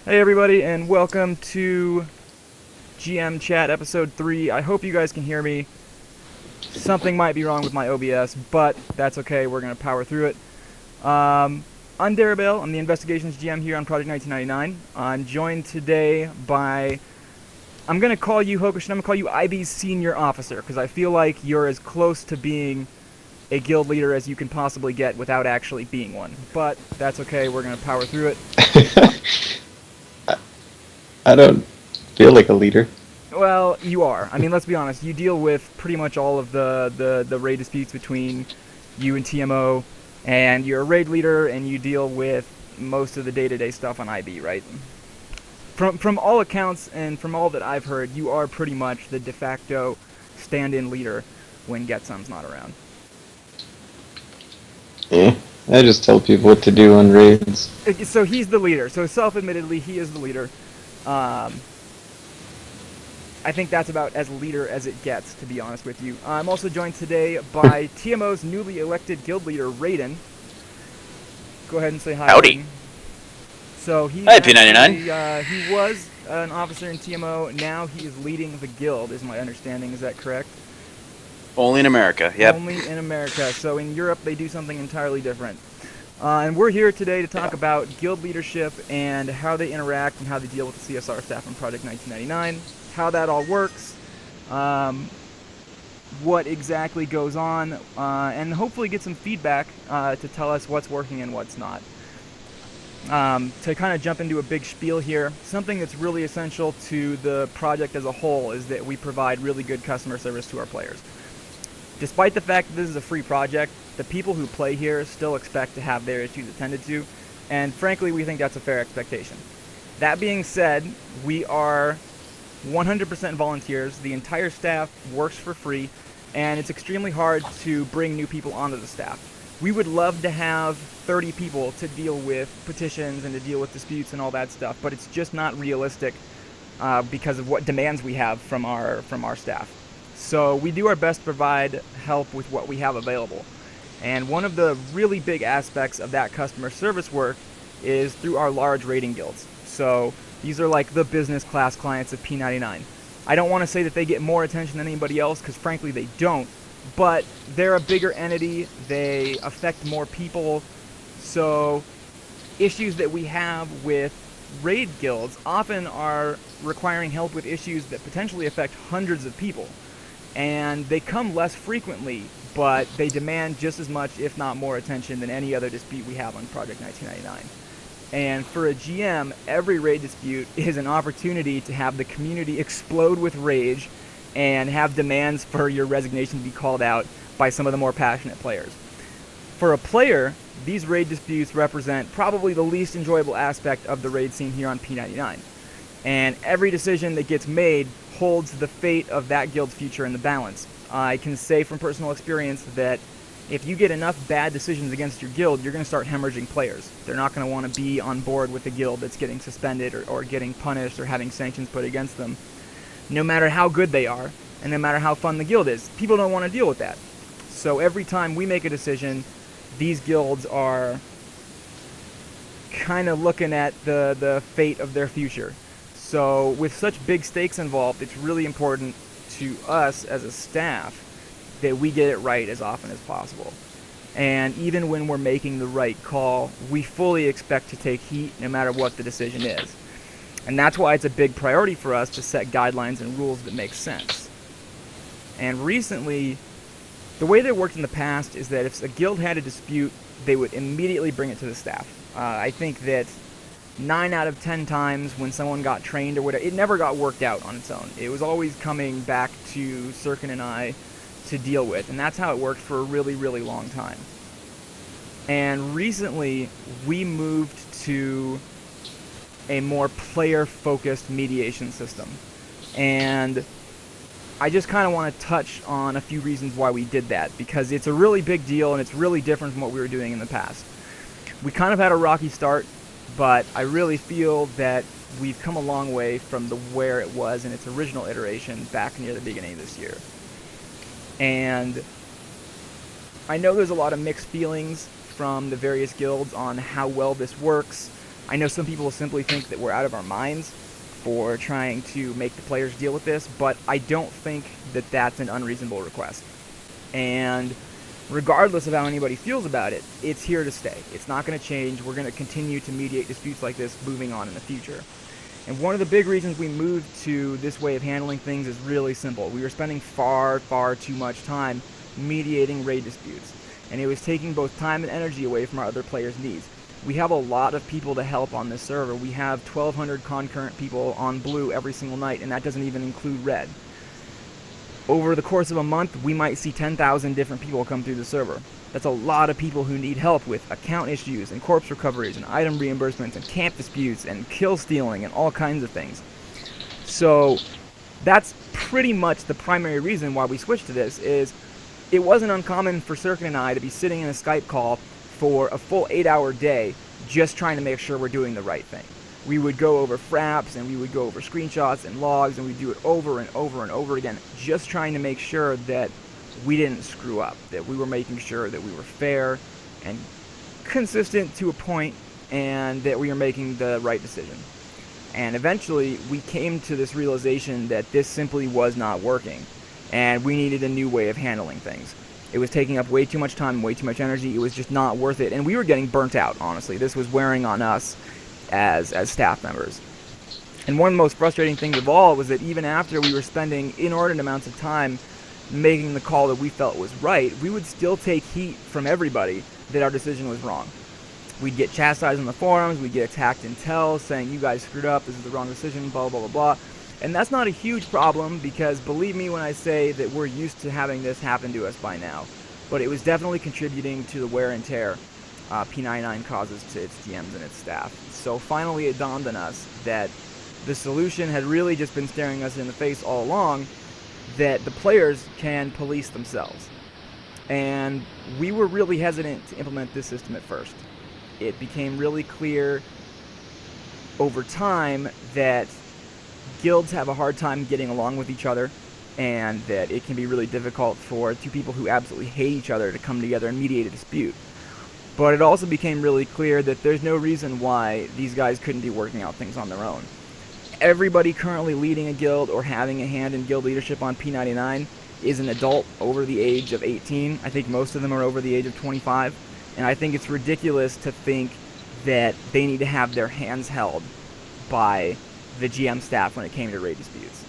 Hey everybody, and welcome to GMChat Episode 3. I hope you guys can hear me. Something might be wrong with my OBS, but that's okay. We're going to power through it. I'm Darabelle. I'm the Investigations GM here on Project 1999. I'm joined today by... I'm going to call you Hokushin. I'm going to call you IB's Senior Officer, because I feel like you're as close to being a guild leader as you can possibly get without actually being one. But that's okay. We're going to power through it. I don't feel like a leader. Well, you are. I mean, let's be honest. You deal with pretty much all of the raid disputes between you and TMO, and you're a raid leader, and you deal with most of the day-to-day stuff on IB, right? From all accounts and from all that I've heard, you are pretty much the de facto stand-in leader when Getsum's not around. Yeah, I just tell people what to do on raids. So he's the leader. So self-admittedly, he is the leader. I think that's about as leader as it gets, to be honest with you. I'm also joined today by TMO's newly elected guild leader, Raden. Go ahead and say hi. Howdy. Raden. So he Hi, P99. He was an officer in TMO. Now he is leading the guild, is my understanding. Is that correct? Only in America, yep. Only in America. So in Europe, they do something entirely different. And we're here today to talk about guild leadership and how they interact and how they deal with the CSR staff on Project 1999, how that all works, what exactly goes on, and hopefully get some feedback to tell us what's working and what's not. To kind of jump into a big spiel here, something that's really essential to the project as a whole is that we provide really good customer service to our players. Despite the fact that this is a free project, the people who play here still expect to have their issues attended to, and frankly, we think that's a fair expectation. That being said, we are 100% volunteers. The entire staff works for free, and it's extremely hard to bring new people onto the staff. We would love to have 30 people to deal with petitions and to deal with disputes and all that stuff, but it's just not realistic because of what demands we have from our staff. So we do our best to provide help with what we have available. And one of the really big aspects of that customer service work is through our large raiding guilds. So these are like the business class clients of P99. I don't want to say that they get more attention than anybody else, because frankly they don't, but they're a bigger entity, they affect more people, so issues that we have with raid guilds often are requiring help with issues that potentially affect hundreds of people. And they come less frequently, but they demand just as much, if not more, attention than any other dispute we have on Project 1999. And for a GM, every raid dispute is an opportunity to have the community explode with rage and have demands for your resignation to be called out by some of the more passionate players. For a player, these raid disputes represent probably the least enjoyable aspect of the raid scene here on P99. And every decision that gets made holds the fate of that guild's future in the balance. I can say from personal experience that if you get enough bad decisions against your guild, you're going to start hemorrhaging players. They're not going to want to be on board with the guild that's getting suspended or getting punished or having sanctions put against them, no matter how good they are and no matter how fun the guild is. People don't want to deal with that. So every time we make a decision, these guilds are kind of looking at the fate of their future. So with such big stakes involved, it's really important to us as a staff that we get it right as often as possible. And even when we're making the right call, we fully expect to take heat no matter what the decision is. And that's why it's a big priority for us to set guidelines and rules that make sense. And recently, the way that it worked in the past is that if a guild had a dispute, they would immediately bring it to the staff. I think that 9 out of 10 times when someone got trained or whatever, it never got worked out on its own. It was always coming back to Sirkin and I to deal with, and that's how it worked for a really, really long time. And recently, we moved to a more player-focused mediation system. And I just kind of want to touch on a few reasons why we did that, because it's a really big deal and it's really different from what we were doing in the past. We kind of had a rocky start, but I really feel that we've come a long way from where it was in its original iteration back near the beginning of this year. And I know there's a lot of mixed feelings from the various guilds on how well this works. I know some people simply think that we're out of our minds for trying to make the players deal with this, but I don't think that that's an unreasonable request. And regardless of how anybody feels about it, it's here to stay. It's not going to change. We're going to continue to mediate disputes like this moving on in the future. And one of the big reasons we moved to this way of handling things is really simple. We were spending far, far too much time mediating raid disputes, and it was taking both time and energy away from our other players' needs. We have a lot of people to help on this server. We have 1,200 concurrent people on blue every single night, and that doesn't even include red. Over the course of a month, we might see 10,000 different people come through the server. That's a lot of people who need help with account issues and corpse recoveries and item reimbursements and camp disputes and kill stealing and all kinds of things. So that's pretty much the primary reason why we switched to this. Is it wasn't uncommon for Circuit and I to be sitting in a Skype call for a full 8-hour day just trying to make sure we're doing the right thing. We would go over fraps and we would go over screenshots and logs, and we'd do it over and over and over again, just trying to make sure that we didn't screw up, that we were making sure that we were fair and consistent to a point, and that we were making the right decision. And eventually we came to this realization that this simply was not working, and we needed a new way of handling things. It was taking up way too much time, way too much energy. It was just not worth it, and we were getting burnt out, honestly. This was wearing on us as staff members. And one of the most frustrating things of all was that even after we were spending inordinate amounts of time making the call that we felt was right, we would still take heat from everybody that our decision was wrong. We'd get chastised on the forums, we'd get attacked in tells saying, you guys screwed up, this is the wrong decision, blah, blah, blah, blah. And that's not a huge problem, because believe me when I say that we're used to having this happen to us by now. But it was definitely contributing to the wear and tear P99 causes to its GMs and its staff. So finally it dawned on us that the solution had really just been staring us in the face all along, that the players can police themselves. And we were really hesitant to implement this system at first. It became really clear over time that guilds have a hard time getting along with each other, and that it can be really difficult for two people who absolutely hate each other to come together and mediate a dispute. But it also became really clear that there's no reason why these guys couldn't be working out things on their own. Everybody currently leading a guild or having a hand in guild leadership on P99 is an adult over the age of 18. I think most of them are over the age of 25. And I think it's ridiculous to think that they need to have their hands held by the GM staff when it came to raid disputes.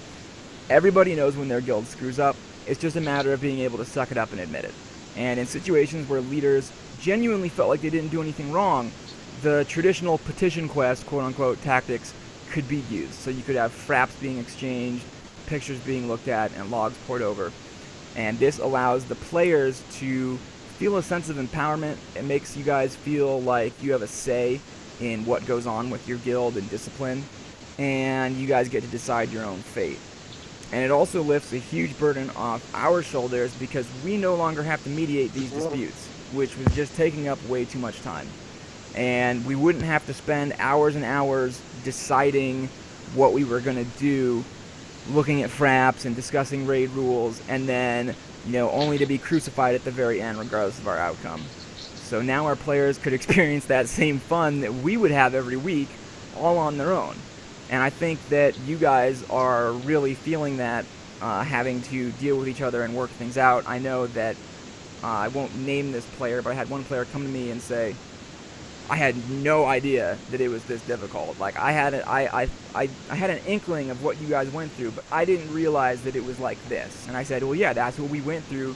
Everybody knows when their guild screws up. It's just a matter of being able to suck it up and admit it. And in situations where leaders genuinely felt like they didn't do anything wrong, the traditional petition quest, quote-unquote, tactics could be used. So you could have fraps being exchanged, pictures being looked at, and logs poured over. And this allows the players to feel a sense of empowerment. It makes you guys feel like you have a say in what goes on with your guild and discipline, and you guys get to decide your own fate. And it also lifts a huge burden off our shoulders, because we no longer have to mediate these disputes, which was just taking up way too much time. And we wouldn't have to spend hours and hours deciding what we were going to do, looking at fraps and discussing raid rules, and then, only to be crucified at the very end regardless of our outcome. So now our players could experience that same fun that we would have every week, all on their own. And I think that you guys are really feeling that, having to deal with each other and work things out. I know that I won't name this player, but I had one player come to me and say, I had no idea that it was this difficult. Like, I had an inkling of what you guys went through, but I didn't realize that it was like this. And I said, well, yeah, that's what we went through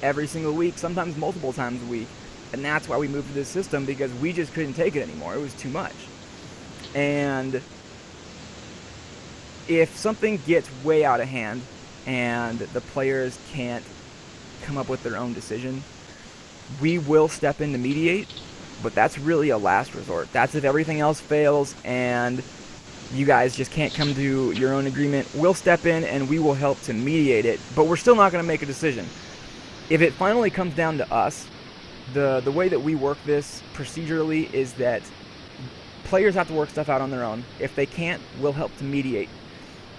every single week, sometimes multiple times a week. And that's why we moved to this system, because we just couldn't take it anymore. It was too much. And if something gets way out of hand and the players can't come up with their own decision, we will step in to mediate, but that's really a last resort. That's if everything else fails and you guys just can't come to your own agreement. We'll step in and we will help to mediate it, but we're still not going to make a decision. If it finally comes down to us, the way that we work this procedurally is that players have to work stuff out on their own. If they can't, we'll help to mediate.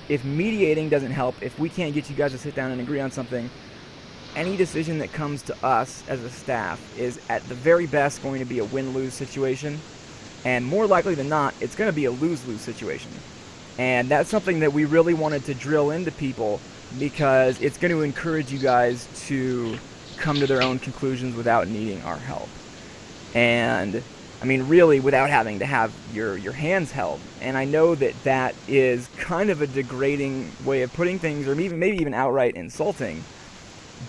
If mediating doesn't help, if we can't get you guys to sit down and agree on something, any decision that comes to us as a staff is at the very best going to be a win-lose situation. And more likely than not, it's going to be a lose-lose situation. And that's something that we really wanted to drill into people, because it's going to encourage you guys to come to their own conclusions without needing our help. And I mean, really, without having to have your hands held. And I know that that is kind of a degrading way of putting things, or maybe even outright insulting.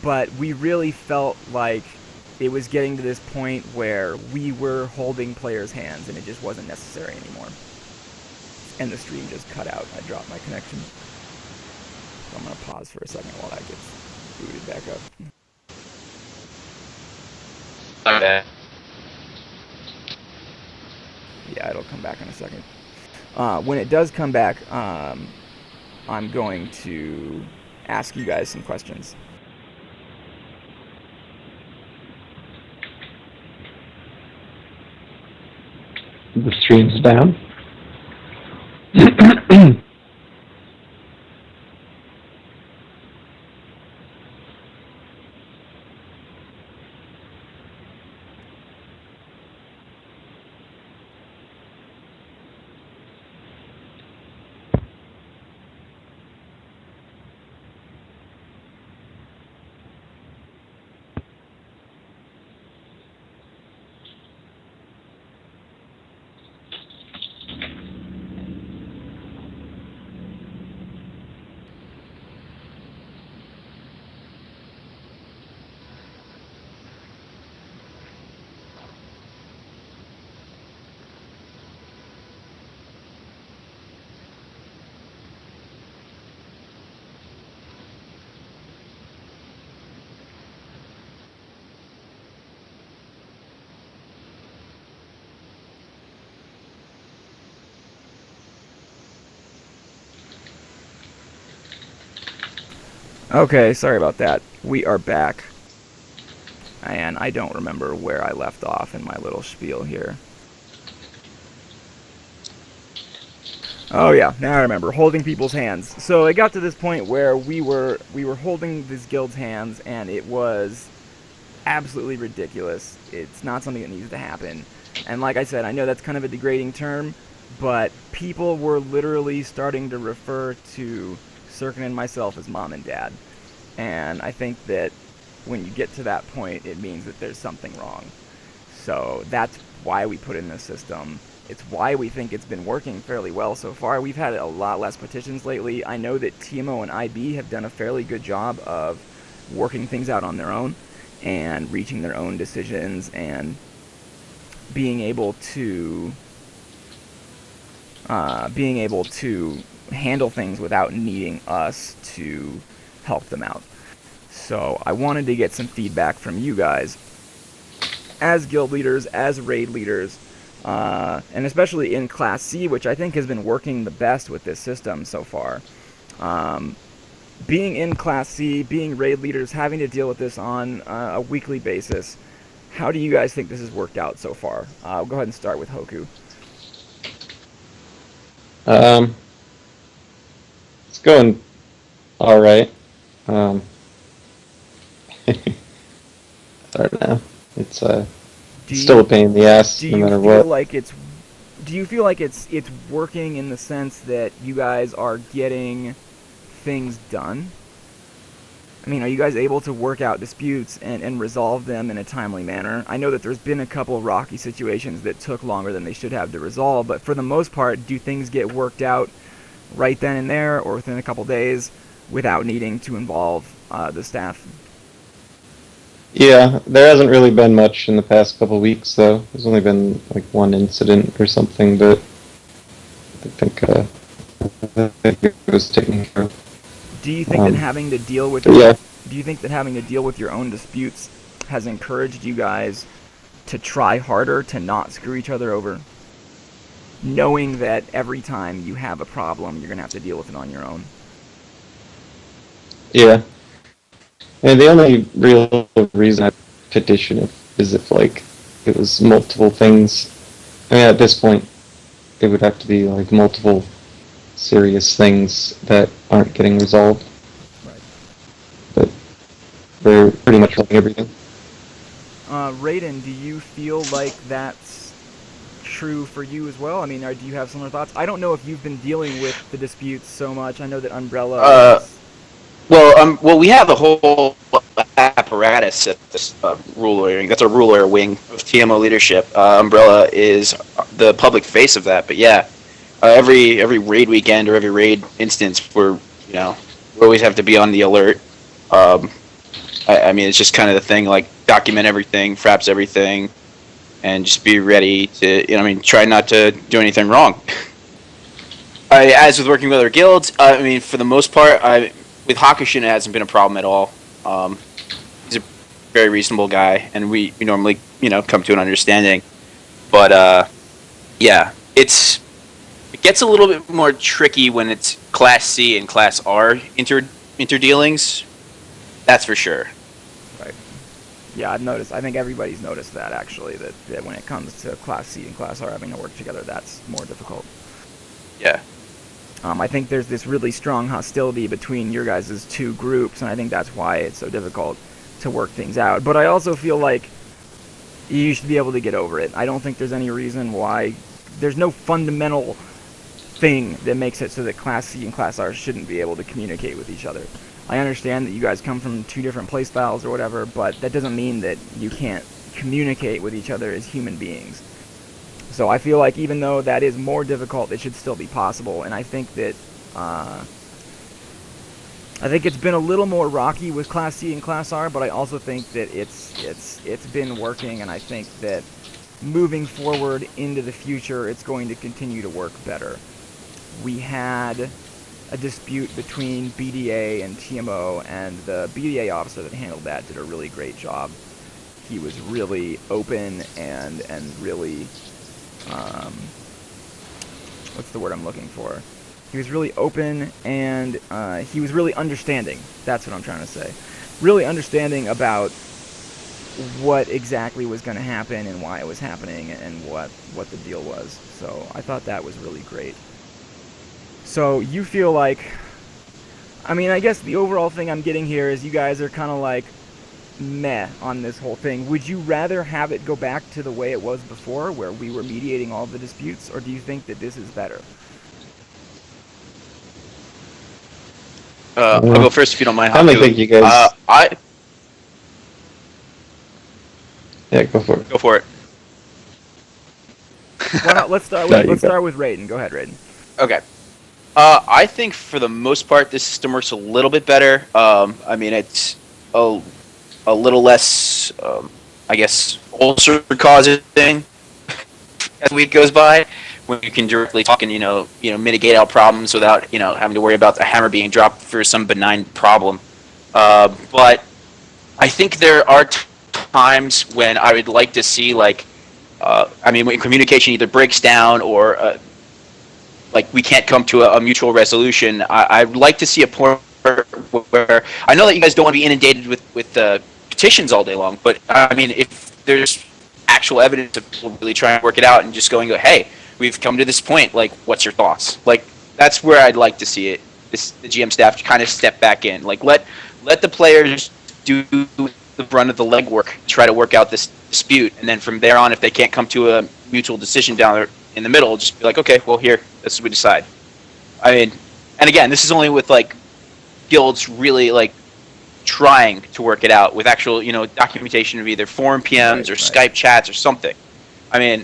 But we really felt like it was getting to this point where we were holding players' hands, and it just wasn't necessary anymore. And the stream just cut out. I dropped my connection. So I'm going to pause for a second while that gets booted back up. Okay. Yeah, it'll come back in a second. When it does come back, I'm going to ask you guys some questions. The stream's down. Okay, sorry about that. We are back. And I don't remember where I left off in my little spiel here. Oh yeah, now I remember. Holding people's hands. So it got to this point where we were holding these guild's hands, and it was absolutely ridiculous. It's not something that needs to happen. And like I said, I know that's kind of a degrading term, but people were literally starting to refer to Sirkin and myself as mom and dad. And I think that when you get to that point, it means that there's something wrong. So that's why we put in this system. It's why we think it's been working fairly well so far. We've had a lot less petitions lately. I know that TMO and IB have done a fairly good job of working things out on their own and reaching their own decisions and being able to handle things without needing us to help them out. So I wanted to get some feedback from you guys as guild leaders, as raid leaders, and especially in Class C, which I think has been working the best with this system so far. Being in Class C, being raid leaders, having to deal with this on a weekly basis, how do you guys think this has worked out so far? I'll go ahead and start with Hoku. It's going all right. I don't know. It's still a pain in the ass, no matter what. Do you feel like it's working in the sense that you guys are getting things done? I mean, are you guys able to work out disputes and resolve them in a timely manner? I know that there's been a couple rocky situations that took longer than they should have to resolve, but for the most part, do things get worked out right then and there, or within a couple days, without needing to involve the staff? Yeah, there hasn't really been much in the past couple weeks, though. There's only been like one incident or something, but I think it was taken care of. Do you think that having to deal with your own disputes has encouraged you guys to try harder to not screw each other over, knowing that every time you have a problem, you're gonna have to deal with it on your own? Yeah. And the only real reason I petition is if, like, it was multiple things. I mean, at this point, it would have to be, like, multiple serious things that aren't getting resolved. Right. But we're pretty much helping everything. Raden, do you feel like that's true for you as well? I mean, do you have similar thoughts? I don't know if you've been dealing with the disputes so much. I know that Umbrella is. Well, we have a whole apparatus at this rule lawyering. That's a rule lawyer wing of TMO leadership. Umbrella is the public face of that. But yeah, every raid weekend or every raid instance, we always have to be on the alert. I mean, it's just kind of the thing. Like, document everything, fraps everything, and just be ready to, try not to do anything wrong. As with working with other guilds, I mean, for the most part, with Hokushin, it hasn't been a problem at all. He's a very reasonable guy, and we normally, come to an understanding. But yeah, it gets a little bit more tricky when it's Class C and Class R interdealings. That's for sure. Right. Yeah, I've noticed. I think everybody's noticed that, actually, that when it comes to Class C and Class R having to work together, that's more difficult. Yeah. I think there's this really strong hostility between your guys' two groups, and I think that's why it's so difficult to work things out. But I also feel like you should be able to get over it. I don't think there's any reason why. There's no fundamental thing that makes it so that Class C and Class R shouldn't be able to communicate with each other. I understand that you guys come from two different playstyles or whatever, but that doesn't mean that you can't communicate with each other as human beings. So I feel like even though that is more difficult, it should still be possible. And I think that it's been a little more rocky with Class C and Class R, but I also think that it's been working, and I think that moving forward into the future, it's going to continue to work better. We had a dispute between BDA and TMO, and the BDA officer that handled that did a really great job. He was really open and really what's the word I'm looking for? He was really open, and he was really understanding. That's what I'm trying to say. Really understanding about what exactly was going to happen and why it was happening and what the deal was. So I thought that was really great. So you feel like, I mean, I guess the overall thing I'm getting here is you guys are kind of like meh on this whole thing. Would you rather have it go back to the way it was before, where we were mediating all the disputes, or do you think that this is better? I'll go first if you don't mind. I only think you guys. Yeah, go for it. Go for it. Why not? Let's start with Raden. Go ahead, Raden. Okay. I think for the most part, this system works a little bit better. I mean, it's a little less, I guess, ulcer causing as the week goes by, when you can directly talk and mitigate out problems without having to worry about the hammer being dropped for some benign problem. But I think there are times when I would like to see when communication either breaks down or we can't come to a mutual resolution. I'd like to see a point where I know that you guys don't want to be inundated with petitions all day long, but I mean, if there's actual evidence of people really trying to work it out and just going, hey, we've come to this point, what's your thoughts? That's where I'd like to see it. The GM staff kind of step back in. Let the players do the brunt of the legwork, try to work out this dispute, and then from there on, if they can't come to a mutual decision down there in the middle, just be like, okay, well, here, this is what we decide. I mean, and again, this is only with guilds really trying to work it out with actual documentation of either forum PMs or Skype chats or something. I mean,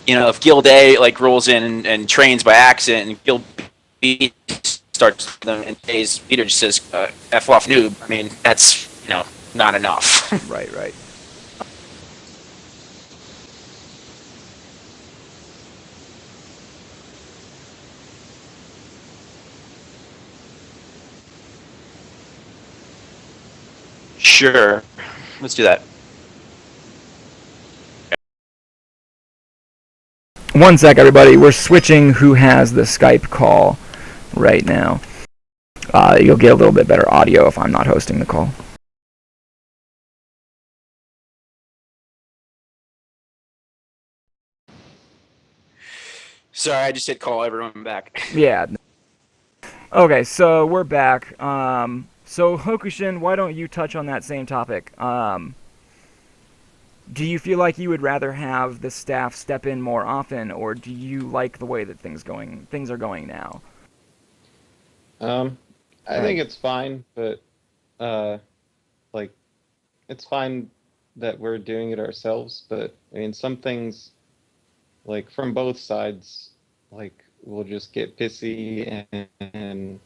if Guild A rolls in and trains by accident, and Guild B starts them and A's leader just says "F off, noob," I mean, that's not enough. Right. Sure, let's do that. One sec, everybody. We're switching who has the Skype call right now. You'll get a little bit better audio if I'm not hosting the call. Sorry, I just hit call everyone back. Yeah. Okay, so we're back. So Hokushin, why don't you touch on that same topic? Do you feel like you would rather have the staff step in more often, or do you like the way that things are going now? Um, I Right. think it's fine, but uh, like it's fine that we're doing it ourselves. But I mean, some things like from both sides, like we'll just get pissy and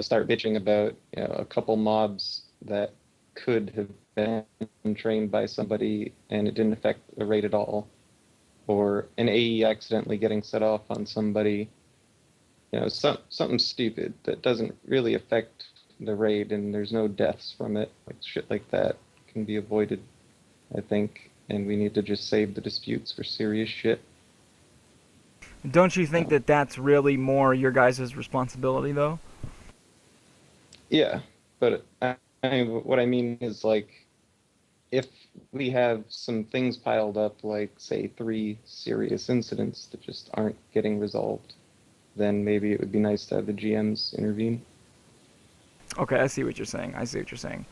start bitching about a couple mobs that could have been trained by somebody and it didn't affect the raid at all, or an AE accidentally getting set off on somebody, something stupid that doesn't really affect the raid and there's no deaths from it. Like shit like that can be avoided, I think, and we need to just save the disputes for serious shit. Don't you think Um, that that's really more your guys' responsibility, though? yeah, but what I mean is like if we have some things piled up, like say 3 serious incidents that just aren't getting resolved, then maybe it would be nice to have the GMs intervene. Okay, I see what you're saying. I see what you're saying.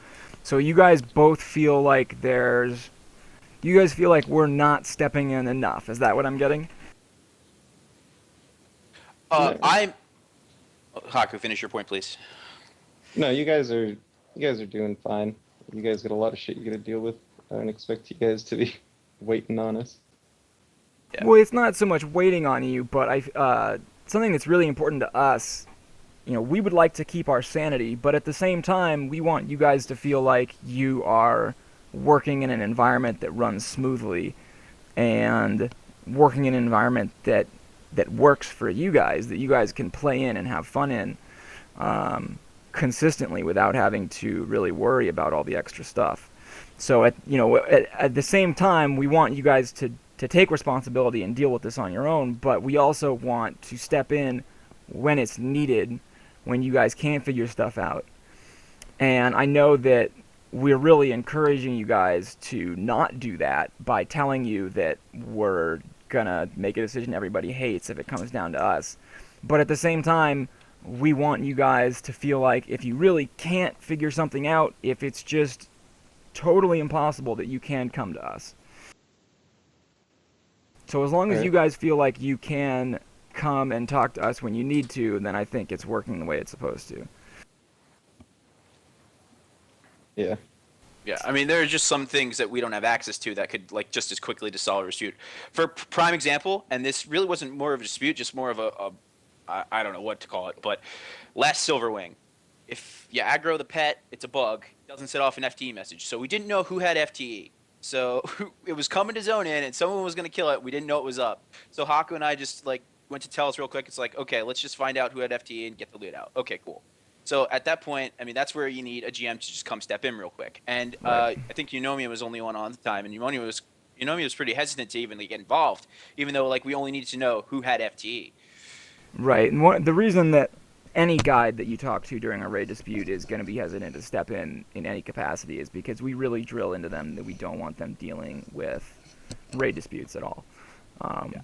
So you guys both feel like you guys feel like we're not stepping in enough. Is that what I'm getting? No, I'm Haku. Finish your point, please. no, you guys are doing fine. You guys got a lot of shit you got to deal with. I don't expect you guys to be waiting on us. Yeah. Well, it's not so much waiting on you, but something that's really important to us. We would like to keep our sanity, but at the same time, we want you guys to feel like you are working in an environment that runs smoothly and working in an environment that works for you guys, that you guys can play in and have fun in consistently without having to really worry about all the extra stuff. So at the same time, we want you guys to take responsibility and deal with this on your own, but we also want to step in when it's needed, when you guys can't figure stuff out. And I know that we're really encouraging you guys to not do that by telling you that we're gonna make a decision everybody hates if it comes down to us. But at the same time, we want you guys to feel like if you really can't figure something out, if it's just totally impossible, that you can come to us. So as long All as you right. guys feel like you can come and talk to us when you need to, then I think it's working the way it's supposed to. Yeah. Yeah, I mean, there are just some things that we don't have access to that could, like, just as quickly dissolve a dispute. For prime example, and this really wasn't more of a dispute, just more of I don't know what to call it, but last Silverwing, if you aggro the pet, it's a bug. It doesn't set off an FTE message. So we didn't know who had FTE. So it was coming to zone in, and someone was going to kill it. We didn't know it was up. So Haku and I just, like, went to tell us real quick. It's like, okay, let's just find out who had FTE and get the loot out. Okay, cool. So at that point, I mean, that's where you need a GM to just come step in real quick. And Right. I think Eunomia was only one on the time, and Eunomia was pretty hesitant to even get involved, even though like we only needed to know who had FTE. Right. And the reason that any guide that you talk to during a raid dispute is going to be hesitant to step in any capacity is because we really drill into them that we don't want them dealing with raid disputes at all. Um, Yeah.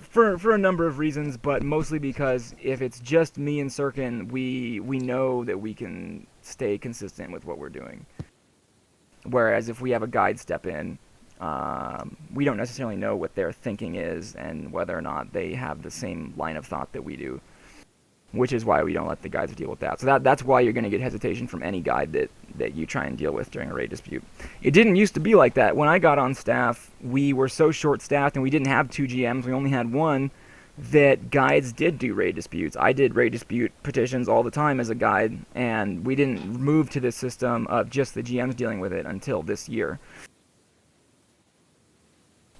for a number of reasons, but mostly because if it's just me and Sirkin, we know that we can stay consistent with what we're doing. Whereas if we have a guide step in, we don't necessarily know what their thinking is and whether or not they have the same line of thought that we do, which is why we don't let the guides deal with that. So that's why you're going to get hesitation from any guide that you try and deal with during a raid dispute. It didn't used to be like that. When I got on staff, we were so short-staffed and we didn't have 2 GMs. We only had one, that guides did do raid disputes. I did raid dispute petitions all the time as a guide, and we didn't move to this system of just the GMs dealing with it until this year.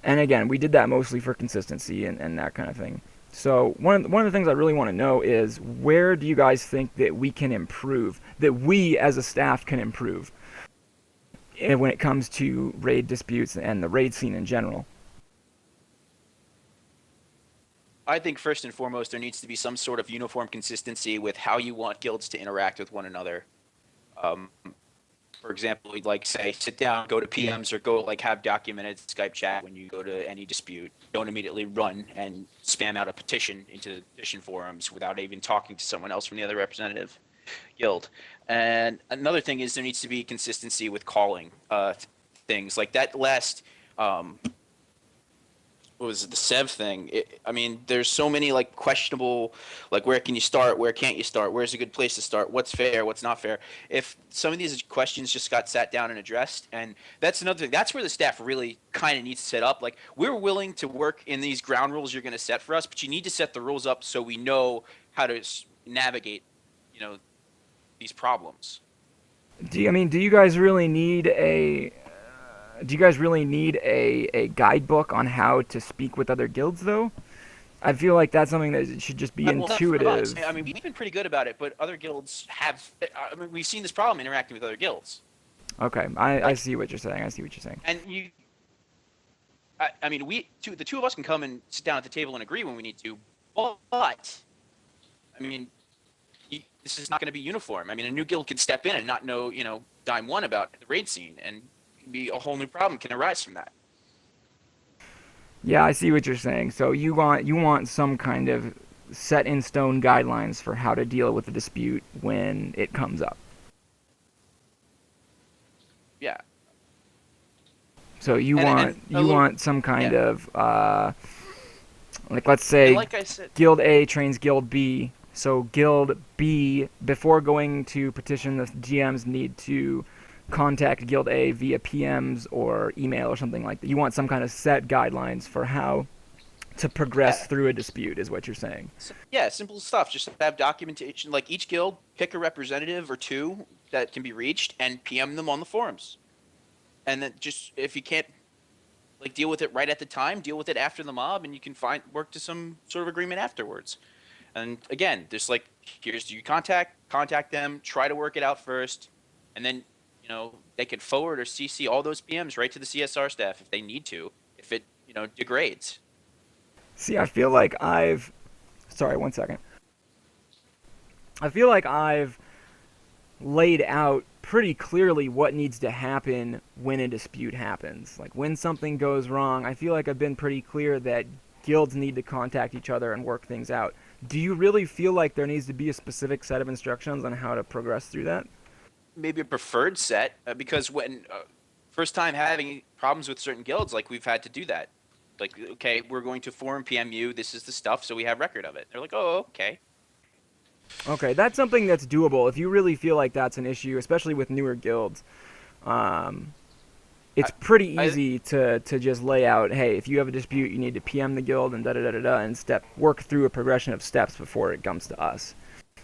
And again, we did that mostly for consistency and that kind of thing. So one of the things I really want to know is where do you guys think that we can improve, that we as a staff can improve when it comes to raid disputes and the raid scene in general? I think first and foremost there needs to be some sort of uniform consistency with how you want guilds to interact with one another. Um, for example, we'd like say sit down, go to PMs, or go like have documented Skype chat when you go to any dispute. Don't immediately run and spam out a petition into the petition forums without even talking to someone else from the other representative guild. And another thing is there needs to be consistency with calling. things like that last what was it, the Sev thing? I mean, there's so many like questionable, like where can you start, where can't you start, where's a good place to start, what's fair, what's not fair. If some of these questions just got sat down and addressed, and that's another thing. That's where the staff really kind of needs to set up. Like we're willing to work in these ground rules you're going to set for us, but you need to set the rules up so we know how to navigate, you know, these problems. Do you guys really need a guidebook on how to speak with other guilds though? I feel like that's something that should just be Well, not for us. intuitive. I mean, we've been pretty good about it, but other guilds have. I mean, we've seen this problem interacting with other guilds. Okay, I Like, see what you're saying. I see what you're saying. and you, I mean, the two of us can come and sit down at the table and agree when we need to, but I mean, this is not going to be uniform. I mean, a new guild could step in and not know, dime one about the raid scene, and be a whole new problem can arise from that. Yeah, I see what you're saying. So you want some kind of set in stone guidelines for how to deal with the dispute when it comes up. Yeah, So you and want a you little, want some kind yeah, of like let's and say like I said, Guild A trains Guild B. So Guild B, before going to petition, the GMs need to contact Guild A via PMs or email or something like that. You want some kind of set guidelines for how to progress yeah, through a dispute, is what you're saying. yeah, simple stuff. Just have documentation. Like each guild, pick a representative or two that can be reached, and PM them on the forums. And then just if you can't like deal with it right at the time, deal with it after the mob, and you can work to some sort of agreement afterwards. And again, there's like here's you contact them, try to work it out first, and then they could forward or CC all those PMs right to the CSR staff if they need to, if it degrades. See, I feel like I've. Sorry, one second. I feel like I've laid out pretty clearly what needs to happen when a dispute happens. Like when something goes wrong, I feel like I've been pretty clear that guilds need to contact each other and work things out. Do you really feel like there needs to be a specific set of instructions on how to progress through that? Maybe a preferred set because when first time having problems with certain guilds, like we've had to do that. Like, okay, we're going to forum PMU. This is the stuff, so we have record of it. They're like, oh, okay. Okay, that's something that's doable if you really feel like that's an issue, especially with newer guilds. Um, I, it's pretty I easy to just lay out, hey, if you have a dispute, you need to PM the guild and da da da da da, and work through a progression of steps before it comes to us.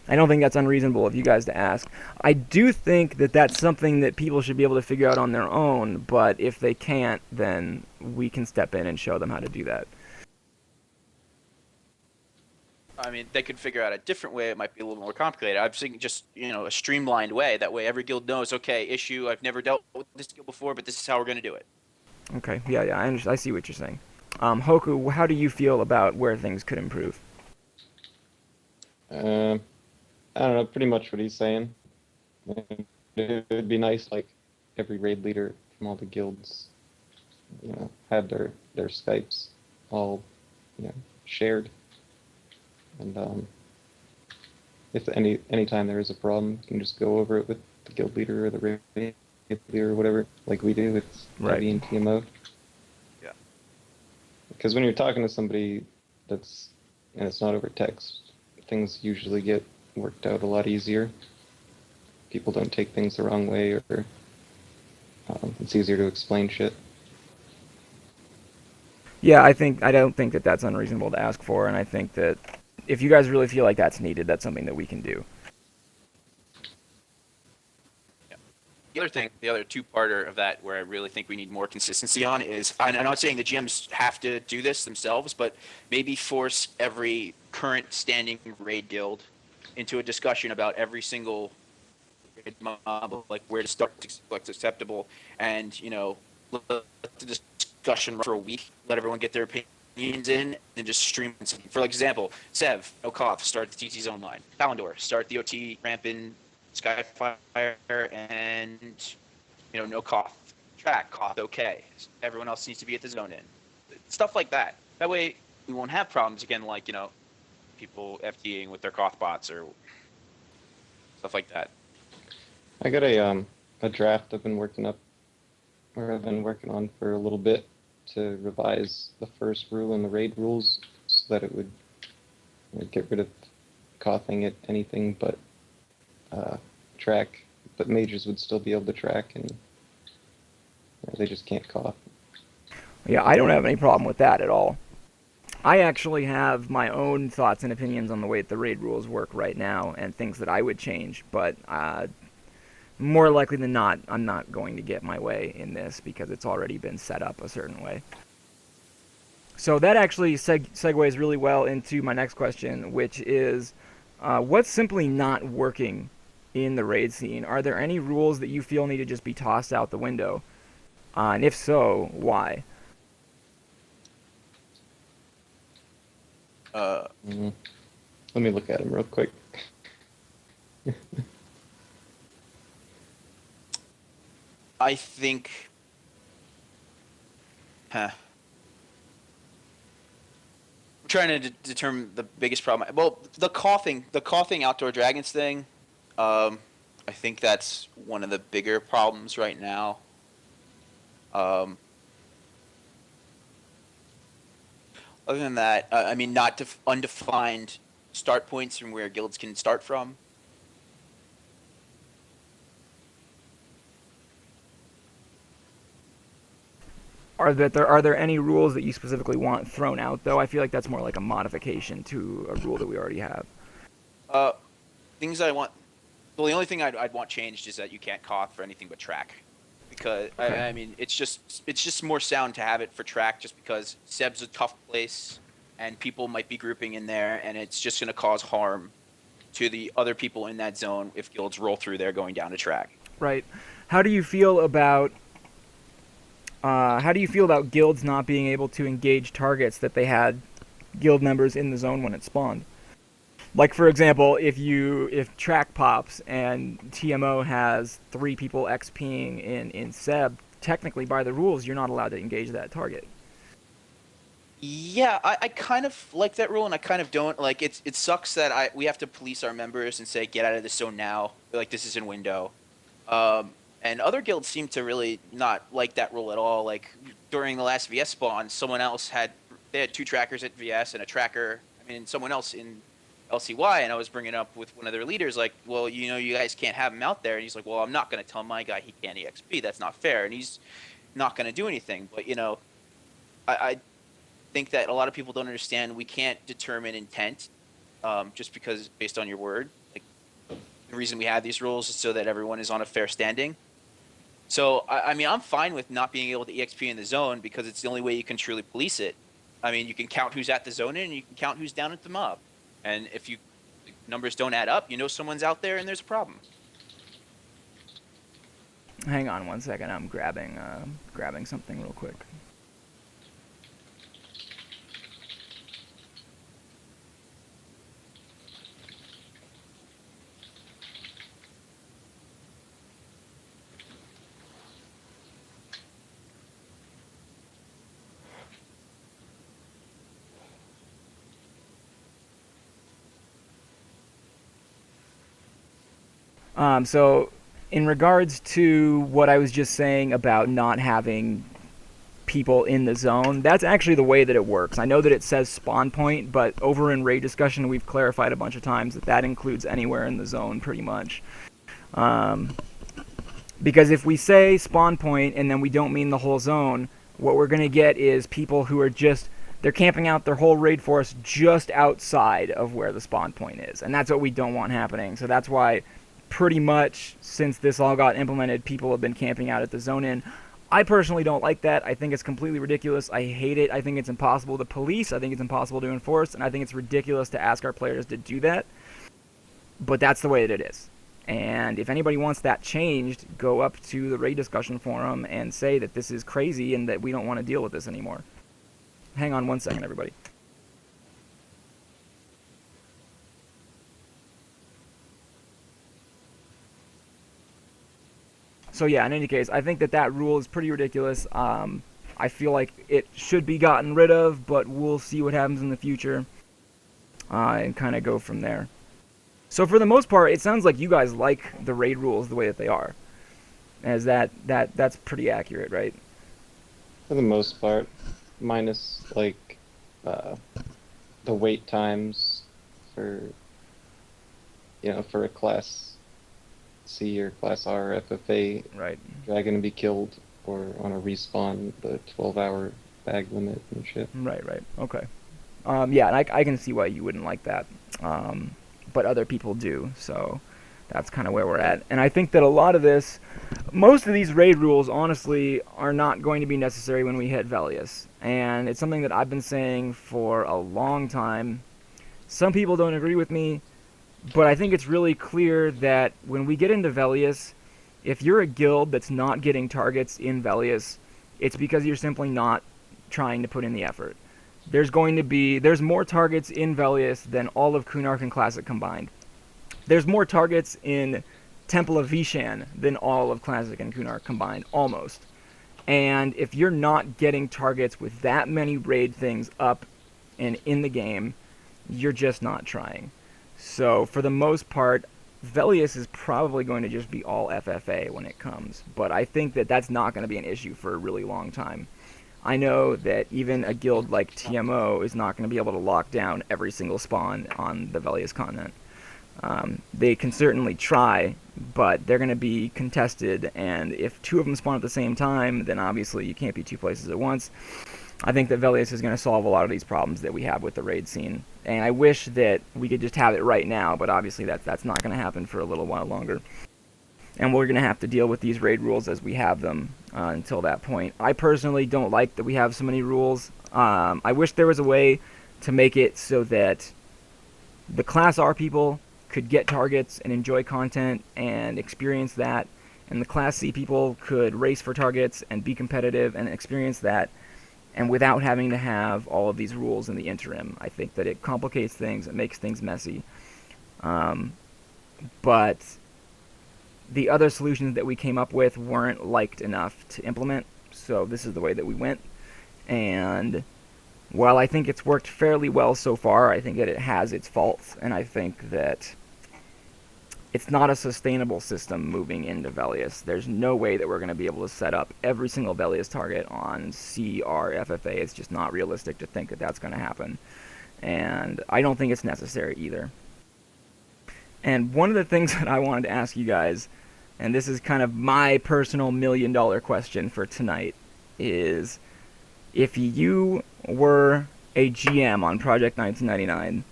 I don't think that's unreasonable of you guys to ask. I do think that that's something that people should be able to figure out on their own, but if they can't, then we can step in and show them how to do that. I mean, they could figure out a different way. It might be a little more complicated. I'm thinking just, a streamlined way. That way every guild knows, okay, issue, I've never dealt with this guild before, but this is how we're going to do it. Okay, yeah, I see what you're saying. Hoku, how do you feel about where things could improve? I don't know, pretty much what he's saying. It would be nice, like, every raid leader from all the guilds, have their Skypes all, shared. And if anytime there is a problem, you can just go over it with the guild leader or the raid leader or whatever, like we do with Right. IB and TMO. Yeah. Because when you're talking to somebody and it's not over text, things usually get worked out a lot easier. People don't take things the wrong way, or it's easier to explain shit. Yeah, I don't think that that's unreasonable to ask for, and I think that if you guys really feel like that's needed, that's something that we can do. Yeah. The other two-parter of that where I really think we need more consistency on is, I'm not saying the GMs have to do this themselves, but maybe force every current standing raid guild into a discussion about every single raid mob, like where to start, what's acceptable, and, let the discussion run for a week, let everyone get their opinions in, and just stream. For example, Sev, no cough, start the TT zone line. Palindor, start the OT ramp in Skyfire, and no cough. Track, cough, okay. Everyone else needs to be at the zone in. Stuff like that. That way we won't have problems again, like, people FTing with their cough bots or stuff like that. I got a draft I've been working up or I've been working on for a little bit to revise the first rule in the raid rules so that it would get rid of coughing at anything but track, but majors would still be able to track, and they just can't cough. Yeah, I don't have any problem with that at all. I actually have my own thoughts and opinions on the way that the raid rules work right now and things that I would change, but more likely than not, I'm not going to get my way in this because it's already been set up a certain way. So that actually segues really well into my next question, which is what's simply not working in the raid scene? Are there any rules that you feel need to just be tossed out the window? And if so, why? Mm-hmm. Let me look at them real quick. I think. I'm trying to determine the biggest problem. Well, the coughing outdoor dragons thing. I think that's one of the bigger problems right now. Other than that, I mean, not undefined start points from where guilds can start from. Are there any rules that you specifically want thrown out though? I feel like that's more like a modification to a rule that we already have. Uh, Things I want. Well, the only thing I'd want changed is that you can't cough for anything but track, because Okay. I mean it's just more sound to have it for track, just because Seb's a tough place, and people might be grouping in there, and it's just going to cause harm to the other people in that zone if guilds roll through there going down to track. Right. How do you feel about guilds not being able to engage targets that they had guild members in the zone when it spawned? Like for example, if track pops and TMO has 3 people XPing in Seb, technically by the rules you're not allowed to engage that target. Yeah, I kind of like that rule, and I kind of don't. Like, it sucks that we have to police our members and say, get out of this zone now. Like, this is in window. And other guilds seem to really not like that rule at all. Like, during the last VS spawn, they had 2 trackers at VS and a tracker, someone else in LCY, and I was bringing up with one of their leaders, like, well, you guys can't have him out there. And he's like, well, I'm not going to tell my guy he can't EXP. That's not fair. And he's not going to do anything. But, I think that a lot of people don't understand we can't determine intent just because based on your word. Like, the reason we have these rules is so that everyone is on a fair standing. So I mean, I'm fine with not being able to EXP in the zone because it's the only way you can truly police it. I mean, you can count who's at the zone and you can count who's down at the mob. And if the numbers don't add up, someone's out there and there's a problem. Hang on one second, I'm grabbing something real quick. So, in regards to what I was just saying about not having people in the zone, that's actually the way that it works. I know that it says spawn point, but over in raid discussion, we've clarified a bunch of times that that includes anywhere in the zone, pretty much. Because if we say spawn point and then we don't mean the whole zone, what we're going to get is people who are they're camping out their whole raid force just outside of where the spawn point is. And that's what we don't want happening. So that's why pretty much since this all got implemented, people have been camping out at the zone in. I personally don't like that. I think it's completely ridiculous. I hate it. I think it's impossible to police. I think it's impossible to enforce. And I think it's ridiculous to ask our players to do that. But that's the way that it is. And if anybody wants that changed, go up to the raid discussion forum and say that this is crazy and that we don't want to deal with this anymore. Hang on one second, everybody. So yeah, in any case, I think that rule is pretty ridiculous. I feel like it should be gotten rid of, but we'll see what happens in the future and kind of go from there. So for the most part, it sounds like you guys like the raid rules the way that they are. As that's pretty accurate, right? For the most part, minus like uh, the wait times for for a class C or class R FFA Right. dragon to be killed, or on a respawn, the 12-hour bag limit and shit. Right. Right. Okay. Yeah, and I can see why you wouldn't like that, um, but other people do. So that's kind of where we're at. And I think that a lot of this, most of these raid rules, honestly, are not going to be necessary when we hit Velius. And it's something that I've been saying for a long time. Some people don't agree with me, but I think it's really clear that when we get into Velius, if you're a guild that's not getting targets in Velius, it's because you're simply not trying to put in the effort. There's more targets in Velius than all of Kunark and Classic combined. There's more targets in Temple of Vishan than all of Classic and Kunark combined, almost. And if you're not getting targets with that many raid things up and in the game, you're just not trying. So for the most part, Velius is probably going to just be all FFA when it comes. But I think that that's not going to be an issue for a really long time. I know that even a guild like TMO is not going to be able to lock down every single spawn on the Velius continent. They can certainly try, but they're going to be contested, and if two of them spawn at the same time, then obviously you can't be two places at once. I think that Velius is going to solve a lot of these problems that we have with the raid scene, and I wish that we could just have it right now, but obviously that's not going to happen for a little while longer. And we're going to have to deal with these raid rules as we have them until that point. I personally don't like that we have so many rules. I wish there was a way to make it so that the Class R people could get targets and enjoy content and experience that, and the Class C people could race for targets and be competitive and experience that, and without having to have all of these rules in the interim. I think that it complicates things, it makes things messy. But the other solutions that we came up with weren't liked enough to implement, so this is the way that we went. And while I think it's worked fairly well so far, I think that it has its faults, and I think that it's not a sustainable system moving into Velius. There's no way that we're going to be able to set up every single Velius target on CR FFA. It's just not realistic to think that that's going to happen. And I don't think it's necessary either. And one of the things that I wanted to ask you guys, and this is kind of my personal $1,000,000 question for tonight, is if you were a GM on Project 1999,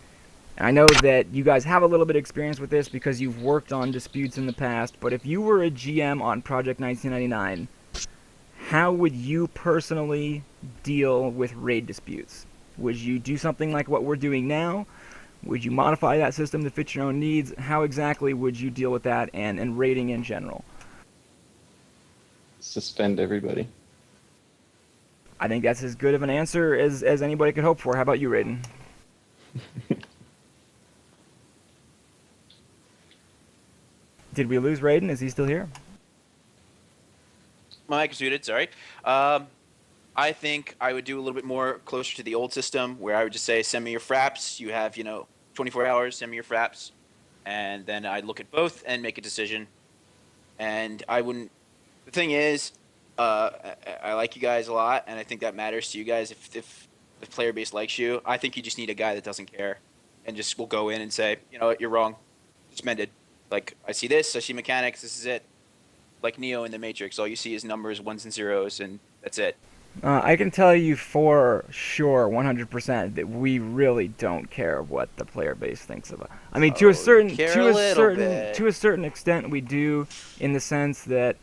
and I know that you guys have a little bit of experience with this because you've worked on disputes in the past, but if you were a GM on Project 1999, how would you personally deal with raid disputes? Would you do something like what we're doing now? Would you modify that system to fit your own needs? How exactly would you deal with that and raiding in general? Suspend everybody. I think that's as good of an answer as anybody could hope for. How about you, Raden? Did we lose Raden? Is he still here? My mic is muted, sorry. I think I would do a little bit more closer to the old system where I would just say, send me your fraps. You have, 24 hours, send me your fraps. And then I'd look at both and make a decision. And I wouldn't. The thing is, I like you guys a lot, and I think that matters to you guys if the player base likes you. I think you just need a guy that doesn't care and just will go in and say, you know what, you're wrong. Suspended. Like, I see this, I see mechanics, this is it. Like Neo in the Matrix, all you see is numbers, ones and zeros, and that's it. I can tell you for sure, 100%, that we really don't care what the player base thinks of it. I mean, to a certain extent, we do, in the sense that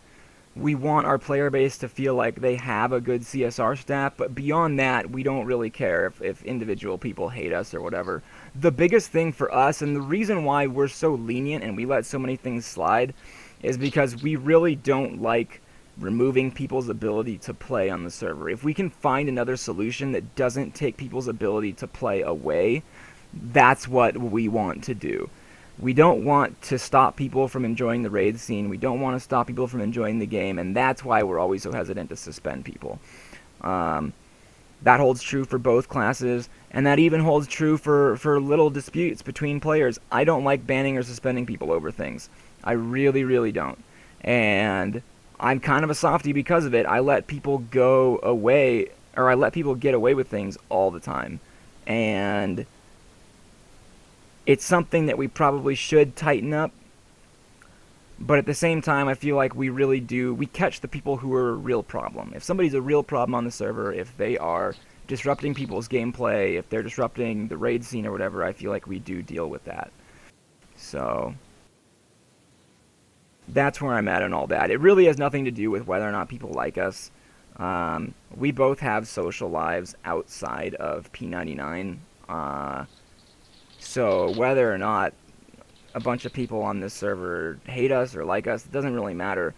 we want our player base to feel like they have a good CSR staff, but beyond that, we don't really care if individual people hate us or whatever. The biggest thing for us, and the reason why we're so lenient and we let so many things slide, is because we really don't like removing people's ability to play on the server. If we can find another solution that doesn't take people's ability to play away, that's what we want to do. We don't want to stop people from enjoying the raid scene. We don't want to stop people from enjoying the game, and that's why we're always so hesitant to suspend people. That holds true for both classes, and that even holds true for little disputes between players. I don't like banning or suspending people over things. I really, really don't. And I'm kind of a softie because of it. I let people go away, or I let people get away with things all the time. And it's something that we probably should tighten up. But at the same time, I feel like we really do. We catch the people who are a real problem. If somebody's a real problem on the server, if they are disrupting people's gameplay, if they're disrupting the raid scene or whatever, I feel like we do deal with that. So that's where I'm at and all that. It really has nothing to do with whether or not people like us. We both have social lives outside of P99. So whether or not a bunch of people on this server hate us or like us, it doesn't really matter.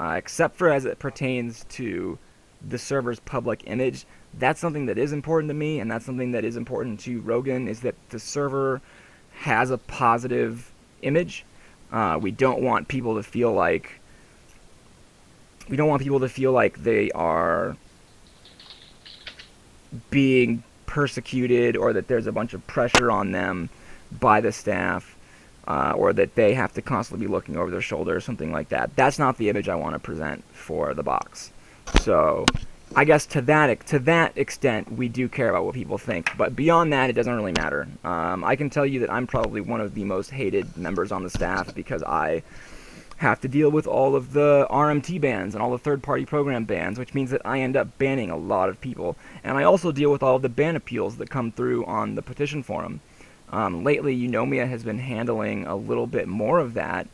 Except for as it pertains to the server's public image. That's something that is important to me, and that's something that is important to Rogan, is that the server has a positive image. We don't want people to feel like they are being persecuted, or that there's a bunch of pressure on them by the staff, or that they have to constantly be looking over their shoulder or something like that. That's not the image I want to present for the box. So I guess to that extent, we do care about what people think. But beyond that, it doesn't really matter. I can tell you that I'm probably one of the most hated members on the staff because I have to deal with all of the RMT bans and all the third-party program bans, which means that I end up banning a lot of people. And I also deal with all of the ban appeals that come through on the petition forum. Lately, Eunomia has been handling a little bit more of that,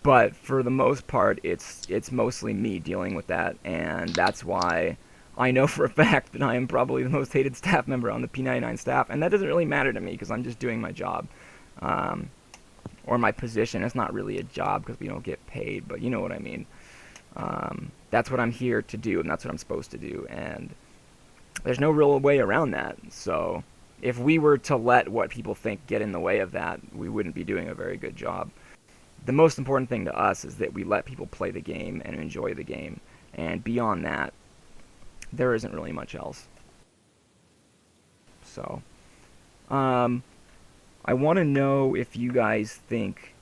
but for the most part, it's mostly me dealing with that, and that's why I know for a fact that I am probably the most hated staff member on the P99 staff, and that doesn't really matter to me because I'm just doing my job. Um, or my position. It's not really a job because we don't get paid, but you know what I mean. That's what I'm here to do, and that's what I'm supposed to do, and there's no real way around that. So if we were to let what people think get in the way of that, we wouldn't be doing a very good job. The most important thing to us is that we let people play the game and enjoy the game, and beyond that, there isn't really much else. So, I want to know if you guys think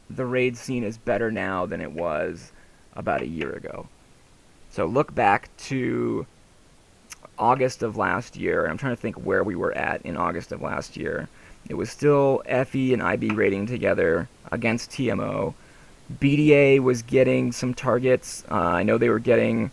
the raid scene is better now than it was about a year ago. So look back to August of last year, and I'm trying to think where we were at in August of last year. It was still FE and IB raiding together against TMO. BDA was getting some targets. I know they were getting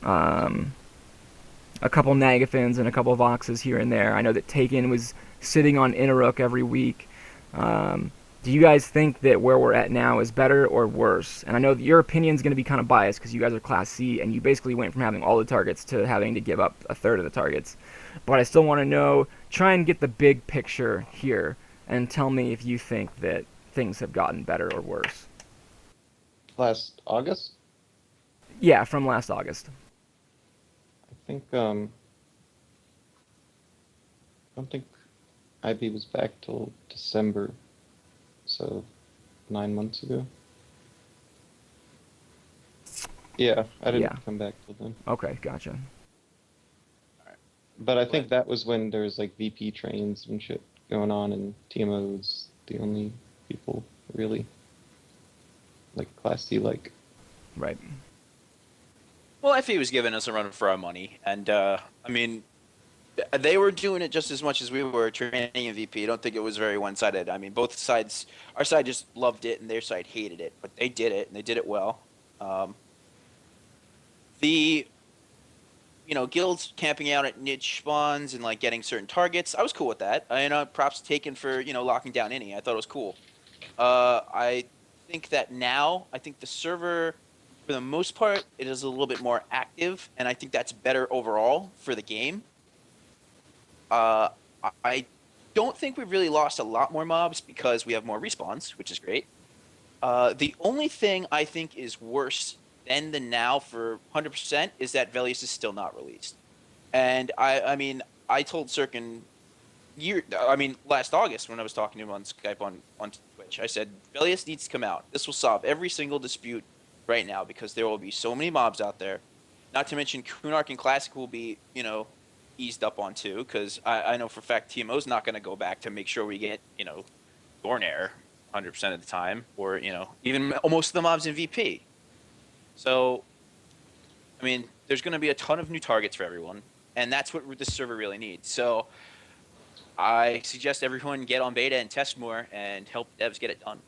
a couple Nagafins and a couple Voxes here and there. I know that Taken was sitting on Inaruk every week. Do you guys think that where we're at now is better or worse? And I know that your opinion's going to be kind of biased because you guys are Class C, and you basically went from having all the targets to having to give up a third of the targets. But I still want to know, try and get the big picture here, and tell me if you think that things have gotten better or worse. Last August, Yeah, from last August. I think I don't think IB was back till December, so 9 months ago. Yeah, I didn't Yeah. come back till then. Okay, gotcha. But I think that was when there was like VP trains and shit going on, and TMO was the only people really like Class C like. Right. Well, FE was giving us a run for our money, and I mean, they were doing it just as much as we were training in VP. I don't think it was very one-sided. I mean, both sides, our side just loved it, and their side hated it, but they did it, and they did it well. The guilds camping out at niche spawns and like getting certain targets. I was cool with that. Props taken for locking down any. I thought it was cool. I think that now I think the server, for the most part, it is a little bit more active, and I think that's better overall for the game. Uh, I don't think we've really lost a lot more mobs because we have more respawns, which is great. The only thing I think is worse then than now for 100% is that Velius is still not released. And I mean, I told Sirkin last August when I was talking to him on Skype on Twitch, I said, Velius needs to come out. This will solve every single dispute right now because there will be so many mobs out there. Not to mention Kunark and Classic will be, eased up on too, because I know for a fact TMO's not going to go back to make sure we get, Thornair 100% of the time, or, even most of the mobs in VP. So I mean, there's going to be a ton of new targets for everyone, and that's what this server really needs. So I suggest everyone get on beta and test more and help devs get it done.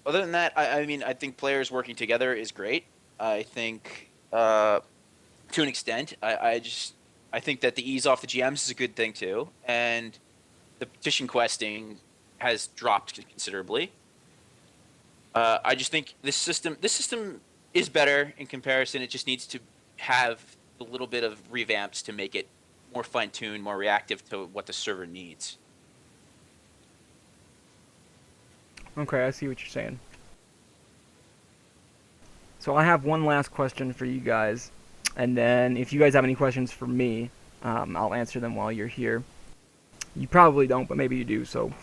Other than that, I mean, I think players working together is great. I think, to an extent, I think that the ease off the GMs is a good thing too, and the petition questing has dropped considerably. I just think this system is better in comparison. It just needs to have a little bit of revamps to make it more fine tuned, more reactive to what the server needs. Okay, I see what you're saying. So I have one last question for you guys, and then if you guys have any questions for me, I'll answer them while you're here. You probably don't, but maybe you do. So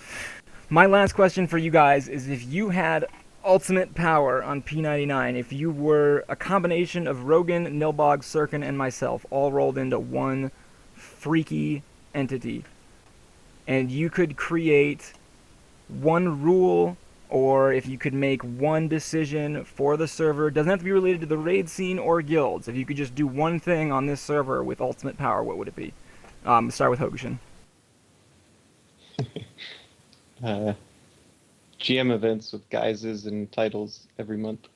my last question for you guys is, if you had ultimate power on P99, if you were a combination of Rogan, Nilbog, Sirkin, and myself all rolled into one freaky entity, and you could create one rule, or if you could make one decision for the server, it doesn't have to be related to the raid scene or guilds. If you could just do one thing on this server with ultimate power, what would it be? Start with Hokushin. GM events with guises and titles every month.